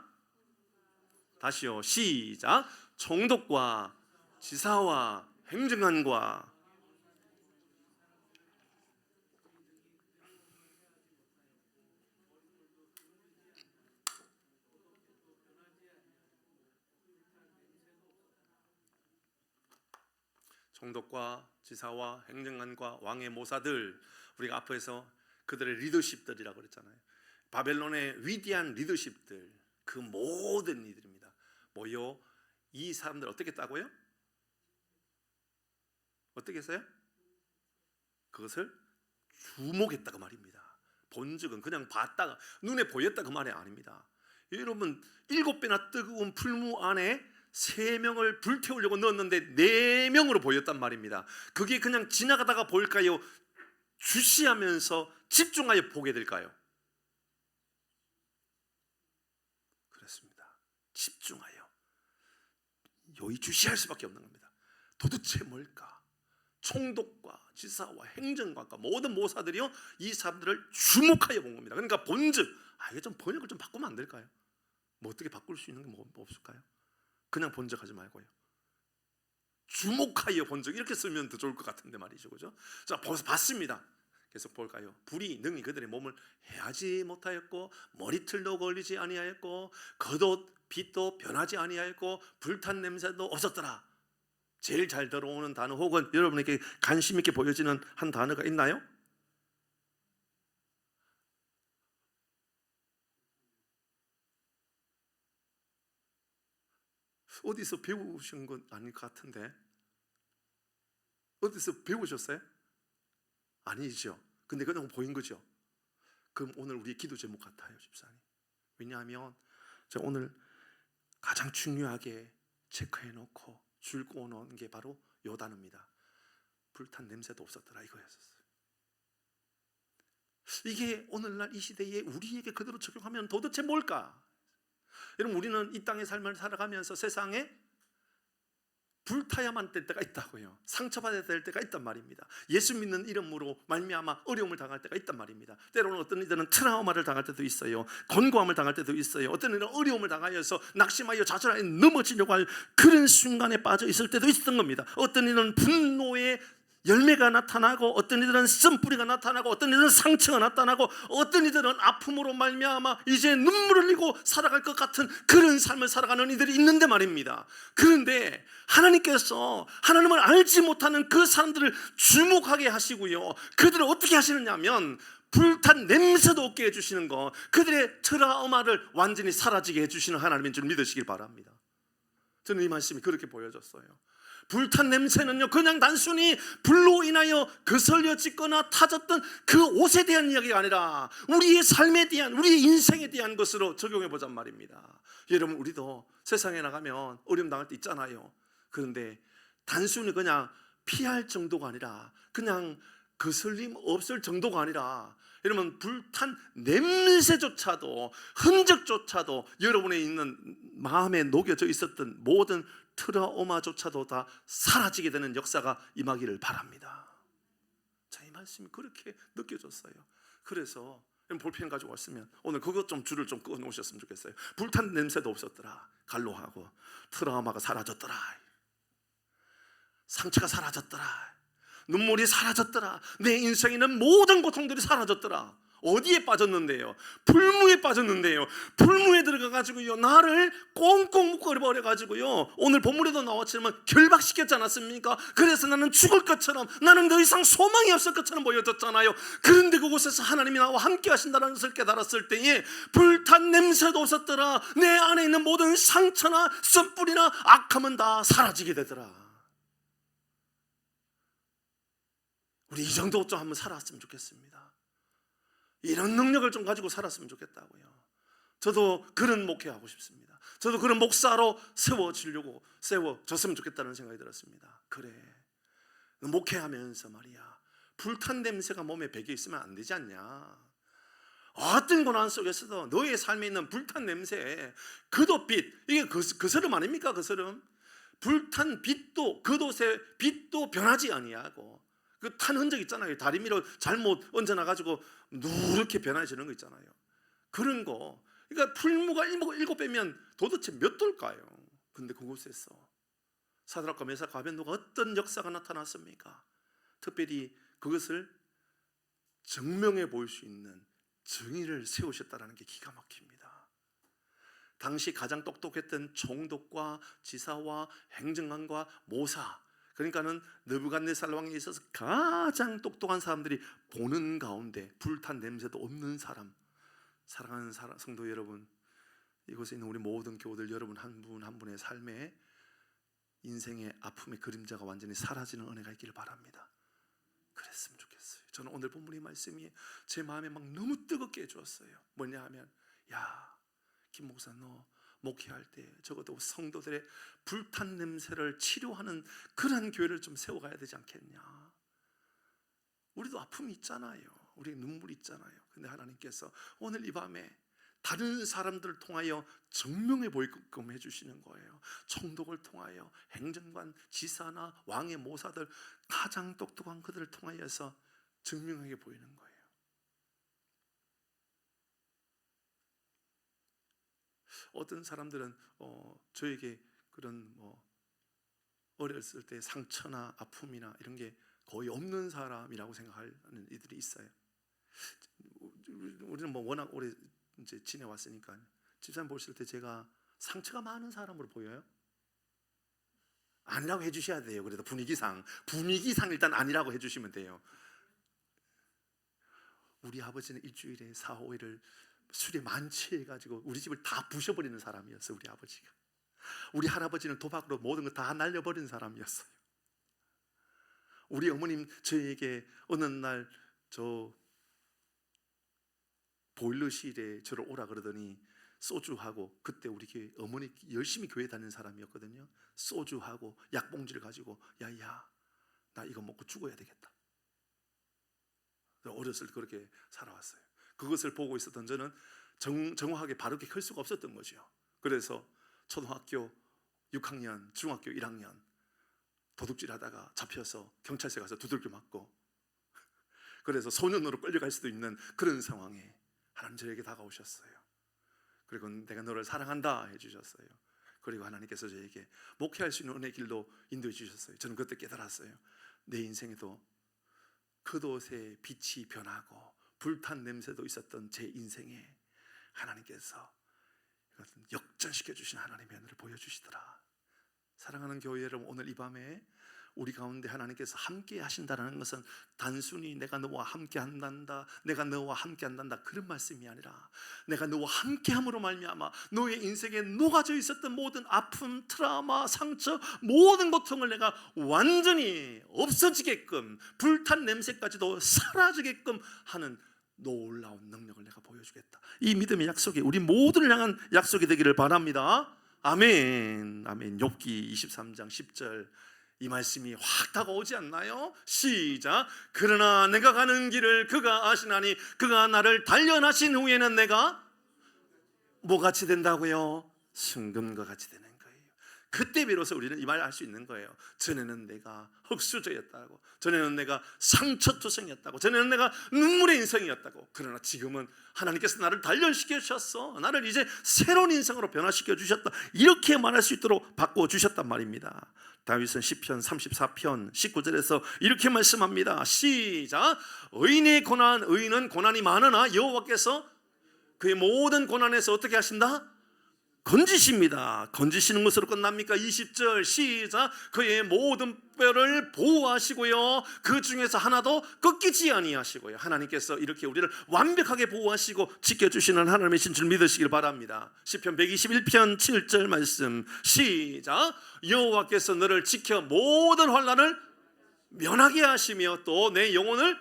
다시요. 시작. 총독과 지사와 행정관과 총독과 지사와 행정관과 왕의 모사들, 우리가 앞에서 그들의 리더십들이라고 그랬잖아요. 바벨론의 위대한 리더십들, 그 모든 이들입니다. 뭐요? 이 사람들 어떻게 했다고요? 어떻게 했어요? 그것을 주목했다고 말입니다. 본적은 그냥 봤다가 눈에 보였다 그 말이 아닙니다. 여러분, 7배나 뜨거운 풀무 안에 3명을 불태우려고 넣었는데 4명으로 보였단 말입니다. 그게 그냥 지나가다가 보일까요? 주시하면서 집중하여 보게 될까요? 그렇습니다. 집중하여 여의주시할 수밖에 없는 겁니다. 도대체 뭘까? 총독과 지사와 행정관과 모든 모사들이요, 이 사람들을 주목하여 본 겁니다. 그러니까 본즉, 이게 좀 번역을 좀 바꾸면 안 될까요? 뭐 어떻게 바꿀 수 있는 게 뭐 없을까요? 그냥 본적하지 말고요, 주목하여 본적, 이렇게 쓰면 더 좋을 것 같은데 말이죠, 그죠? 자, 봤습니다. 계속 볼까요? 불이 능히 그들의 몸을 해하지 못하였고, 머리털도 걸리지 아니하였고, 겉옷 빛도 변하지 아니하였고, 불탄 냄새도 없었더라. 제일 잘 들어오는 단어, 혹은 여러분에게 관심 있게 보여지는 한 단어가 있나요? 어디서 배우신 건 아닐 것 같은데, 어디서 배우셨어요? 아니죠. 근데 그냥 보인 거죠. 그럼 오늘 우리 기도 제목 같아요, 집사님. 왜냐하면 제가 오늘 가장 중요하게 체크해 놓고 줄 꼬놓은 게 바로 요 단어입니다. 불탄 냄새도 없었더라, 이거였었어요. 이게 오늘날 이 시대에 우리에게 그대로 적용하면 도대체 뭘까? 여러분, 우리는 이 땅의 삶을 살아가면서 세상에 불타야만 될 때가 있다고요. 상처받아야 될 때가 있단 말입니다. 예수 믿는 이름으로 말미암아 어려움을 당할 때가 있단 말입니다. 때로는 어떤 이들은 트라우마를 당할 때도 있어요. 권고함을 당할 때도 있어요. 어떤 이들은 어려움을 당하여서 낙심하여 좌절하여 넘어지려고 할 그런 순간에 빠져 있을 때도 있었던 겁니다. 어떤 이들은 분노의 열매가 나타나고, 어떤 이들은 쓴뿌리가 나타나고, 어떤 이들은 상처가 나타나고, 어떤 이들은 아픔으로 말미암아 이제 눈물을 흘리고 살아갈 것 같은 그런 삶을 살아가는 이들이 있는데 말입니다. 그런데 하나님께서 하나님을 알지 못하는 그 사람들을 주목하게 하시고요, 그들을 어떻게 하시느냐면 불탄 냄새도 없게 해주시는 것, 그들의 트라우마를 완전히 사라지게 해주시는 하나님인 줄 믿으시길 바랍니다. 저는 이 말씀이 그렇게 보여졌어요. 불탄 냄새는요, 그냥 단순히 불로 인하여 거슬려지거나 타졌던 그 옷에 대한 이야기가 아니라 우리의 삶에 대한, 우리의 인생에 대한 것으로 적용해 보잔 말입니다. 여러분, 우리도 세상에 나가면 어려움 당할 때 있잖아요. 그런데 단순히 그냥 피할 정도가 아니라, 그냥 거슬림 없을 정도가 아니라, 여러분, 불탄 냄새조차도, 흔적조차도 여러분의 있는 마음에 녹여져 있었던 모든 트라우마조차도 다 사라지게 되는 역사가 임하기를 바랍니다. 자, 이 말씀이 그렇게 느껴졌어요. 그래서 볼펜 가지고 왔으면 오늘 그것 좀 줄을 좀 끄어 놓으셨으면 좋겠어요. 불탄 냄새도 없었더라. 갈로하고 트라우마가 사라졌더라. 상처가 사라졌더라. 눈물이 사라졌더라. 내 인생에 있는 모든 고통들이 사라졌더라. 어디에 빠졌는데요? 불무에 빠졌는데요. 불무에 들어가가지고요 나를 꽁꽁 묶어버려가지고요 오늘 본문에도 나왔지만 결박시켰지 않았습니까? 그래서 나는 죽을 것처럼, 나는 더 이상 소망이 없을 것처럼 보여졌잖아요. 그런데 그곳에서 하나님이 나와 함께 하신다는 것을 깨달았을 때에 불탄 냄새도 없었더라. 내 안에 있는 모든 상처나 썸뿌리나 악함은 다 사라지게 되더라. 우리 이 정도 좀 한번 살았으면 좋겠습니다. 이런 능력을 좀 가지고 살았으면 좋겠다고요. 저도 그런 목회하고 싶습니다. 저도 그런 목사로 세워졌으면 좋겠다는 생각이 들었습니다. 그래, 목회하면서 말이야 불탄 냄새가 몸에 배겨 있으면 안 되지 않냐. 어떤 고난 속에서도 너의 삶에 있는 불탄 냄새, 겉옷빛, 이게 그스름 아닙니까? 그스름. 불탄 빛도, 겉옷의 빛도 변하지 아니하고 그 탄 흔적 있잖아요. 다리 밑으로 잘못 얹어놔가지고 누렇게 변해지는 거 있잖아요. 그런 거. 그러니까 풀무가 일곱 배면 도대체 몇 돌까요? 근데 그곳에서 사드락과 메삭과 아벤노가 어떤 역사가 나타났습니까? 특별히 그것을 증명해 보일 수 있는 증인을 세우셨다는 게 기가 막힙니다. 당시 가장 똑똑했던 총독과 지사와 행정관과 모사, 그러니까는 느부갓네살 왕에 있어서 가장 똑똑한 사람들이 보는 가운데 불탄 냄새도 없는 사람, 사랑하는 성도 여러분, 이곳에 있는 우리 모든 교우들 여러분 한 분 한 분의 삶에 인생의 아픔의 그림자가 완전히 사라지는 은혜가 있기를 바랍니다. 그랬으면 좋겠어요. 저는 오늘 본문의 말씀이 제 마음에 막 너무 뜨겁게 해주었어요. 뭐냐 하면, 야, 김 목사 너 목회할 때 적어도 성도들의 불탄 냄새를 치료하는 그런 교회를 좀 세워가야 되지 않겠냐. 우리도 아픔이 있잖아요. 우리 눈물이 있잖아요. 근데 하나님께서 오늘 이 밤에 다른 사람들을 통하여 증명해 보이게끔 해주시는 거예요. 총독을 통하여, 행정관, 지사나 왕의 모사들, 가장 똑똑한 그들을 통하여서 증명하게 보이는 거예요. 어떤 사람들은 저에게 그런 어렸을 때 상처나 아픔이나 이런 게 거의 없는 사람이라고 생각하는 이들이 있어요. 우리는 워낙 오래 이제 지내왔으니까 집사님 보실 때 제가 상처가 많은 사람으로 보여요? 아니라고 해주셔야 돼요. 그래도 분위기상 일단 아니라고 해주시면 돼요. 우리 아버지는 일주일에 4, 5일을 술에 만취해가지고 우리 집을 다 부셔버리는 사람이었어요. 우리 아버지가. 우리 할아버지는 도박으로 모든 거 다 날려버리는 사람이었어요. 우리 어머님 저에게 어느 날 저 보일러실에 저를 오라 그러더니 소주하고, 그때 우리 교회 어머니 열심히 교회 다니는 사람이었거든요. 소주하고 약봉지를 가지고 야야 나 이거 먹고 죽어야 되겠다. 어렸을 때 그렇게 살아왔어요. 그것을 보고 있었던 저는 정확하게 바르게 클 수가 없었던 거죠. 그래서 초등학교 6학년, 중학교 1학년 도둑질 하다가 잡혀서 경찰서에 가서 두들겨 맞고, 그래서 소년으로 끌려갈 수도 있는 그런 상황에 하나님 저에게 다가오셨어요. 그리고 내가 너를 사랑한다 해주셨어요. 그리고 하나님께서 저에게 목회할 수 있는 은혜의 길로 인도해 주셨어요. 저는 그때 깨달았어요. 내 인생에도 겉옷의 빛이 변하고 불탄 냄새도 있었던 제 인생에 하나님께서 역전시켜 주신 하나님의 은혜를 보여주시더라. 사랑하는 교회 여러분, 오늘 이 밤에 우리 가운데 하나님께서 함께 하신다는 것은 단순히 내가 너와 함께 한단다, 내가 너와 함께 한단다 그런 말씀이 아니라, 내가 너와 함께 함으로 말미암아 너의 인생에 녹아져 있었던 모든 아픔, 트라우마, 상처, 모든 고통을 내가 완전히 없어지게끔, 불탄 냄새까지도 사라지게끔 하는 놀라운 능력을 내가 보여주겠다. 이 믿음의 약속이 우리 모두를 향한 약속이 되기를 바랍니다. 아멘. 아멘. 욥기 23장 10절 이 말씀이 확 다가오지 않나요? 시작. 그러나 내가 가는 길을 그가 아시나니 그가 나를 단련하신 후에는 내가 뭐같이 된다고요? 순금과 같이 되는 거예요. 그때 비로소 우리는 이 말을 할 수 있는 거예요. 전에는 내가 흙수저였다고, 전에는 내가 상처투성이었다고, 전에는 내가 눈물의 인생이었다고. 그러나 지금은 하나님께서 나를 단련시켜 주셨어. 나를 이제 새로운 인생으로 변화시켜 주셨다. 이렇게 말할 수 있도록 바꿔주셨단 말입니다. 다윗은 시편 34편 19절에서 이렇게 말씀합니다. 시작. 의인은 고난이 많으나 여호와께서 그의 모든 고난에서 어떻게 하신다? 건지십니다. 건지시는 것으로 끝납니까? 20절 시작. 그의 모든 뼈를 보호하시고요, 그 중에서 하나도 꺾이지 아니하시고요. 하나님께서 이렇게 우리를 완벽하게 보호하시고 지켜주시는 하나님이신 줄 믿으시길 바랍니다. 시편 121편 7절 말씀 시작. 여호와께서 너를 지켜 모든 환난을 면하게 하시며 또 내 영혼을,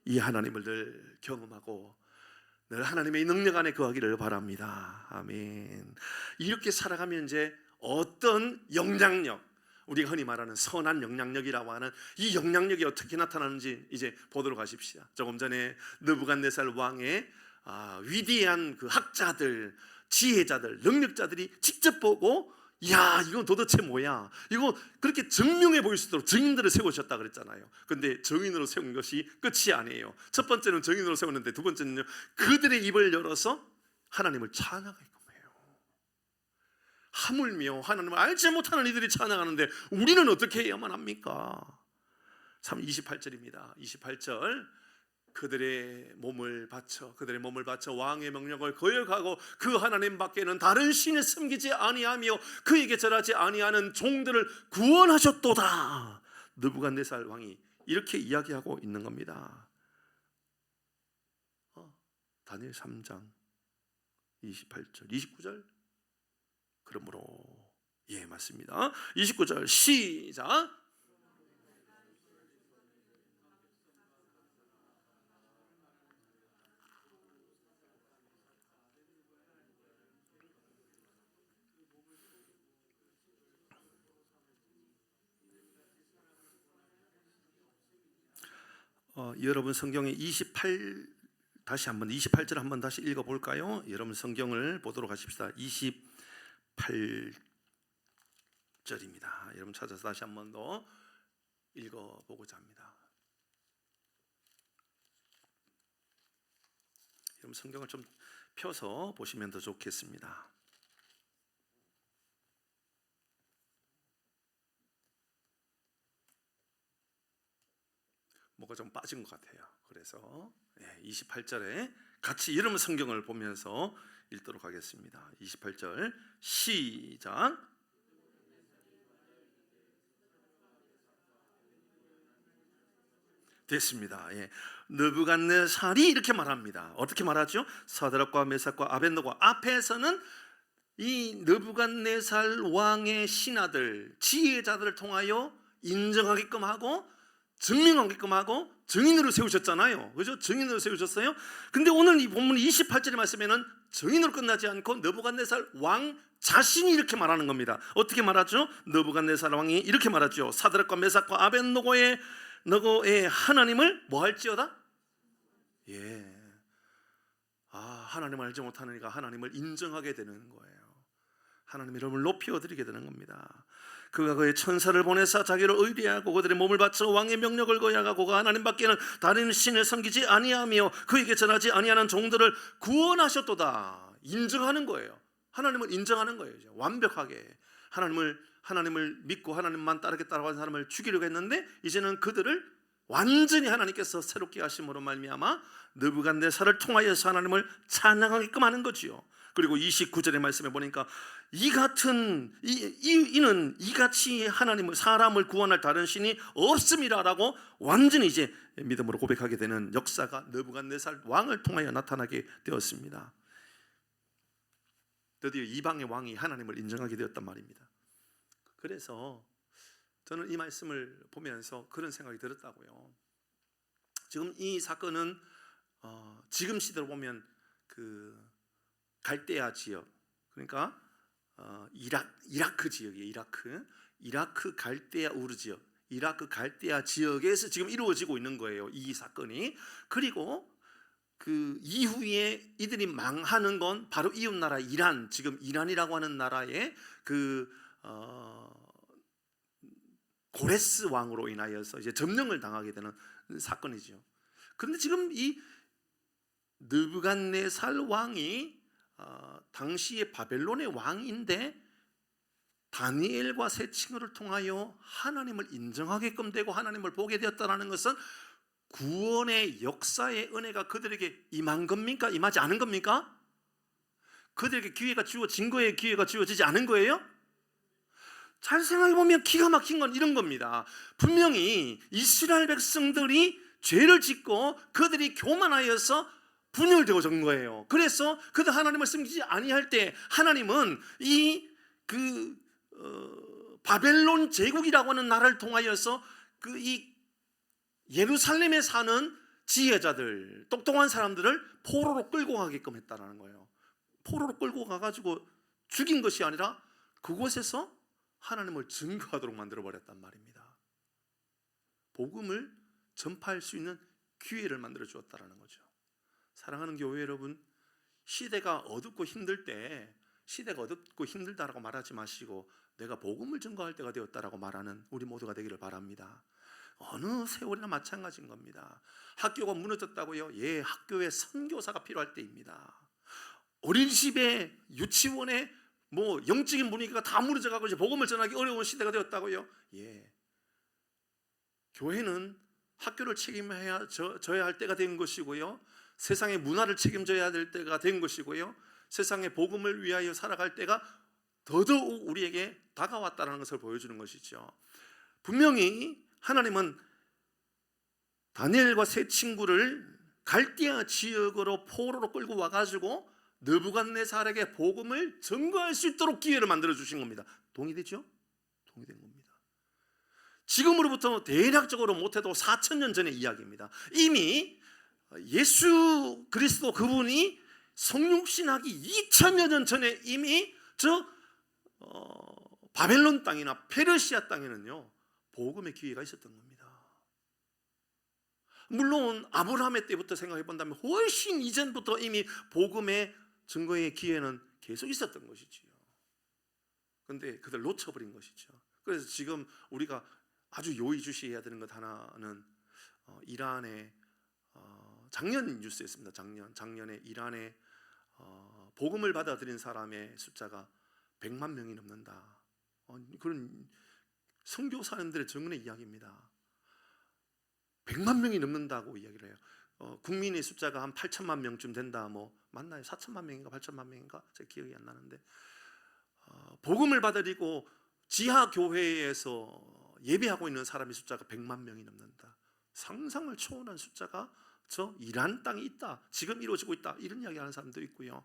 이 하나님을 늘 경험하고 늘 하나님의 능력 안에 거하기를 바랍니다. 아멘. 이렇게 살아가면 이제 어떤 영향력, 우리가 흔히 말하는 선한 영향력이라고 하는 이 영향력이 어떻게 나타나는지 이제 보도록 하십시오. 조금 전에 느부갓네살 왕의 위대한 그 학자들, 지혜자들, 능력자들이 직접 보고, 야, 이건 도대체 뭐야? 이거 그렇게 증명해 보일 수 있도록 증인들을 세우셨다 그랬잖아요. 근데 증인으로 세운 것이 끝이 아니에요. 첫 번째는 증인으로 세웠는데 두 번째는요, 그들의 입을 열어서 하나님을 찬양하게끔 해요. 하물며 하나님을 알지 못하는 이들이 찬양하는데 우리는 어떻게 해야만 합니까? 28절입니다. 28절. 그들의 몸을 바쳐 왕의 명령을 거역하고 그 하나님 밖에는 다른 신을 섬기지 아니하며 그에게 절하지 아니하는 종들을 구원하셨도다. 느부갓네살 왕이 이렇게 이야기하고 있는 겁니다. 다니엘 3장 28절 29절. 그러므로 맞습니다. 29절 시작. 여러분 성경에 28절 한번 다시 읽어볼까요? 여러분 성경을 보도록 하십시다. 28절입니다. 여러분 찾아서 다시 한번 더 읽어보고자 합니다. 여러분 성경을 좀 펴서 보시면 더 좋겠습니다. 뭐가 좀 빠진 것 같아요. 그래서 28절에 같이 여러분 성경을 보면서 읽도록 하겠습니다. 28절 시작. 됐습니다. 느부갓네살이 이렇게 말합니다. 어떻게 말하죠? 사드락과 메삭과 아벳느고 앞에서는 이 느부갓네살 왕의 신하들, 지혜자들을 통하여 인정하게끔 하고 증명하게끔 하고 증인으로 세우셨잖아요. 그죠? 증인으로 세우셨어요. 근데 오늘 이 본문 28절의 말씀에는 증인으로 끝나지 않고 느부갓네살 왕 자신이 이렇게 말하는 겁니다. 어떻게 말하죠? 느부갓네살 왕이 이렇게 말하죠. 사드락과 메삭과 아벳느고의 하나님을 뭐 할지어다? 하나님을 알지 못하는 이가 하나님을 인정하게 되는 거예요. 하나님의 이름을 높이 얻으리게 되는 겁니다. 그가 그의 천사를 보내사 자기를 의뢰하고 그들의 몸을 바쳐 왕의 명령을 거역하고 그가 하나님 밖에는 다른 신을 섬기지 아니하며 그에게 전하지 아니하는 종들을 구원하셨도다. 인정하는 거예요. 하나님을 인정하는 거예요. 완벽하게 하나님을 믿고 하나님만 따르겠다고 하는 사람을 죽이려고 했는데 이제는 그들을 완전히 하나님께서 새롭게 하심으로 말미암아 느부갓네살을 통하여서 하나님을 찬양하게끔 하는 거지요. 그리고 29절의 말씀에 보니까 이는 이같이 하나님을 사람을 구원할 다른 신이 없음이라라고 완전히 이제 믿음으로 고백하게 되는 역사가 느부갓네살 왕을 통하여 나타나게 되었습니다. 드디어 이방의 왕이 하나님을 인정하게 되었단 말입니다. 그래서 저는 이 말씀을 보면서 그런 생각이 들었다고요. 지금 이 사건은 지금 시대로 보면 그 갈대아 지역, 그러니까 이라크 지역이에요. 이라크 갈대아 우르 지역, 이라크 갈대아 지역에서 지금 이루어지고 있는 거예요. 이 사건이. 그리고 그 이후에 이들이 망하는 건 바로 이웃 나라 이란, 지금 이란이라고 하는 나라의 그 고레스 왕으로 인하여서 이제 점령을 당하게 되는 사건이죠. 그런데 지금 이 느부갓네살 왕이 당시의 바벨론의 왕인데 다니엘과 세 친구를 통하여 하나님을 인정하게끔 되고 하나님을 보게 되었다는 것은 구원의 역사의 은혜가 그들에게 임한 겁니까? 임하지 않은 겁니까? 그들에게 기회가 주어진 거예요? 기회가 주어지지 않은 거예요? 잘 생각해 보면 기가 막힌 건 이런 겁니다. 분명히 이스라엘 백성들이 죄를 짓고 그들이 교만하여서 분열되어진 거예요. 그래서 그들 하나님을 섬기지 아니할 때 하나님은 바벨론 제국이라고 하는 나라를 통하여서 이 예루살렘에 사는 지혜자들, 똑똑한 사람들을 포로로 끌고 가게끔 했다는 거예요. 포로로 끌고 가가지고 죽인 것이 아니라 그곳에서 하나님을 증거하도록 만들어버렸단 말입니다. 복음을 전파할 수 있는 기회를 만들어 주었다는 거죠. 사랑하는 교회 여러분, 시대가 어둡고 힘들 때 시대가 어둡고 힘들다라고 말하지 마시고 내가 복음을 증거할 때가 되었다라고 말하는 우리 모두가 되기를 바랍니다. 어느 세월이나 마찬가지인 겁니다. 학교가 무너졌다고요? 예, 학교에 선교사가 필요할 때입니다. 어린이집에 유치원에 영적인 분위기가 다 무너져가고 이제 복음을 전하기 어려운 시대가 되었다고요? 예, 교회는 학교를 책임져야 할 때가 된 것이고요, 세상의 문화를 책임져야 될 때가 된 것이고요, 세상의 복음을 위하여 살아갈 때가 더더욱 우리에게 다가왔다는 것을 보여주는 것이죠. 분명히 하나님은 다니엘과 세 친구를 갈대아 지역으로 포로로 끌고 와가지고 느부갓네살에게 복음을 증거할 수 있도록 기회를 만들어 주신 겁니다. 동의되죠? 동의된 겁니다. 지금으로부터 대략적으로 못해도 4,000년 전의 이야기입니다. 이미 예수 그리스도 그분이 성육신하기 2,000여 년 전에 이미 바벨론 땅이나 페르시아 땅에는요 복음의 기회가 있었던 겁니다. 물론 아브라함의 때부터 생각해 본다면 훨씬 이전부터 이미 복음의 증거의 기회는 계속 있었던 것이지요. 그런데 그들 놓쳐버린 것이죠. 그래서 지금 우리가 아주 요의주시해야 되는 것 하나는 이란의 작년 뉴스였습니다. 작년에 이란의 복음을 받아들인 사람의 숫자가 100만 명이 넘는다. 그런 선교사님들의 증언의 이야기입니다. 100만 명이 넘는다고 이야기를 해요. 국민의 숫자가 한 8천만 명쯤 된다. 맞나요? 4천만 명인가 8천만 명인가? 제 기억이 안 나는데 복음을 받아들이고 지하 교회에서 예배하고 있는 사람의 숫자가 100만 명이 넘는다. 상상을 초월한 숫자가 저 이란 땅에 있다. 지금 이루어지고 있다. 이런 이야기하는 사람도 있고요.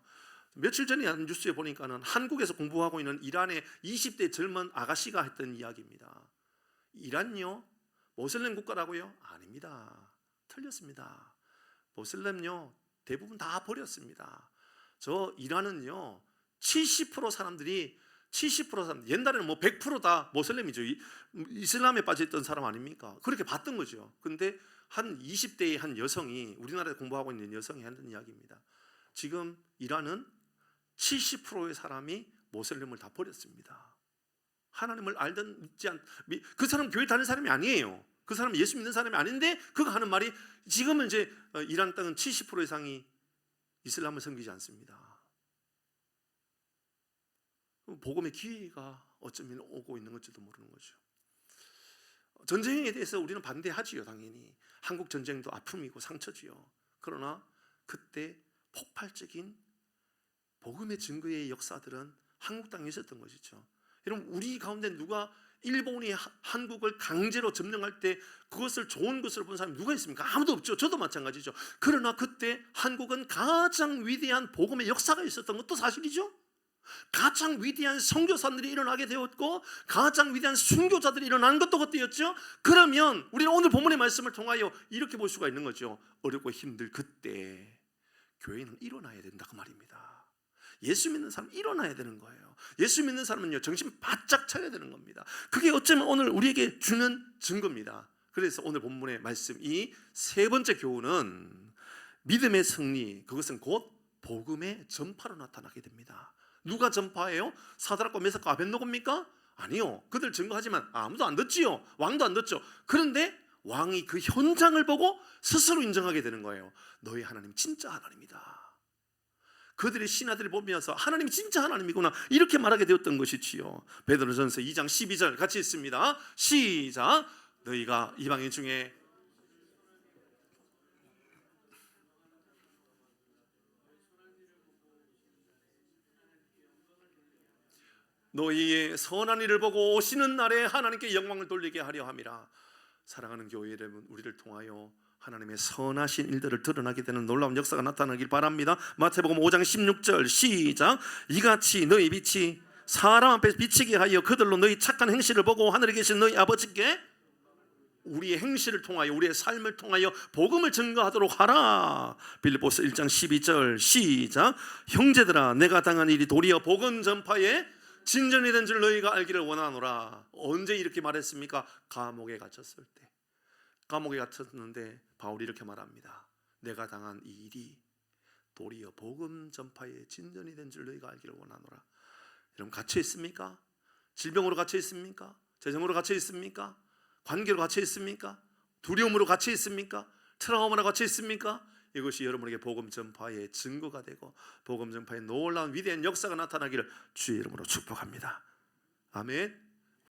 며칠 전에 한 뉴스에 보니까는 한국에서 공부하고 있는 이란의 20대 젊은 아가씨가 했던 이야기입니다. 이란요 모슬렘 국가라고요? 아닙니다. 틀렸습니다. 모슬렘요 대부분 다 버렸습니다. 저 이란은요 70% 사람들이 옛날에는 100%다 모슬렘이죠. 이슬람에 빠져있던 사람 아닙니까? 그렇게 봤던 거죠. 근데 한 20대의 한 여성이, 우리나라에 공부하고 있는 여성이 하는 이야기입니다. 지금 이란은 70%의 사람이 모슬렘을 다 버렸습니다. 하나님을 알든 믿지 그 사람 교회 다니는 사람이 아니에요. 그 사람은 예수 믿는 사람이 아닌데 그가 하는 말이 지금은 이제 이란 땅은 70% 이상이 이슬람을 섬기지 않습니다. 복음의 기회가 어쩌면 오고 있는 것지도 모르는 거죠. 전쟁에 대해서 우리는 반대하지요. 당연히 한국 전쟁도 아픔이고 상처지요. 그러나 그때 폭발적인 복음의 증거의 역사들은 한국 땅에 있었던 것이죠. 여러분, 우리 가운데 누가 일본이 한국을 강제로 점령할 때 그것을 좋은 것으로 본 사람이 누가 있습니까? 아무도 없죠. 저도 마찬가지죠. 그러나 그때 한국은 가장 위대한 복음의 역사가 있었던 것도 사실이죠. 가장 위대한 선교사들이 일어나게 되었고 가장 위대한 순교자들이 일어나는 것도 그때였죠. 그러면 우리는 오늘 본문의 말씀을 통하여 이렇게 볼 수가 있는 거죠. 어렵고 힘들 그때 교회는 일어나야 된다 그 말입니다. 예수 믿는 사람은 일어나야 되는 거예요. 예수 믿는 사람은요 정신 바짝 차려야 되는 겁니다. 그게 어쩌면 오늘 우리에게 주는 증거입니다. 그래서 오늘 본문의 말씀 이 세 번째 교훈은 믿음의 승리, 그것은 곧 복음의 전파로 나타나게 됩니다. 누가 전파해요? 사드락과 메삭과 아벳노고입니까? 아니요. 그들 증거하지만 아무도 안 듣지요. 왕도 안 듣죠. 그런데 왕이 그 현장을 보고 스스로 인정하게 되는 거예요. 너희 하나님 진짜 하나님이다. 그들의 신하들을 보면서 하나님이 진짜 하나님이구나 이렇게 말하게 되었던 것이지요. 베드로전서 2장 12절 같이 읽습니다. 시작. 너희가 이방인 중에 너희의 선한 일을 보고 오시는 날에 하나님께 영광을 돌리게 하려 함이라. 사랑하는 교회 여러분, 우리를 통하여 하나님의 선하신 일들을 드러나게 되는 놀라운 역사가 나타나길 바랍니다. 마태복음 5장 16절 시작. 이같이 너희 빛이 사람 앞에 비치게 하여 그들로 너희 착한 행실을 보고 하늘에 계신 너희 아버지께 우리의 행실을 통하여 우리의 삶을 통하여 복음을 증거하도록 하라. 빌립보서 1장 12절 시작. 형제들아 내가 당한 일이 도리어 복음 전파에 진전이 된 줄 너희가 알기를 원하노라. 언제 이렇게 말했습니까? 감옥에 갇혔을 때. 감옥에 갇혔는데 바울이 이렇게 말합니다. 내가 당한 이 일이 도리어 복음 전파에 진전이 된 줄 너희가 알기를 원하노라. 여러분 갇혀 있습니까? 질병으로 갇혀 있습니까? 재정으로 갇혀 있습니까? 관계로 갇혀 있습니까? 두려움으로 갇혀 있습니까? 트라우마로 갇혀 있습니까? 이것이 여러분에게 복음 전파의 증거가 되고 복음 전파의 놀라운 위대한 역사가 나타나기를 주의 이름으로 축복합니다. 아멘.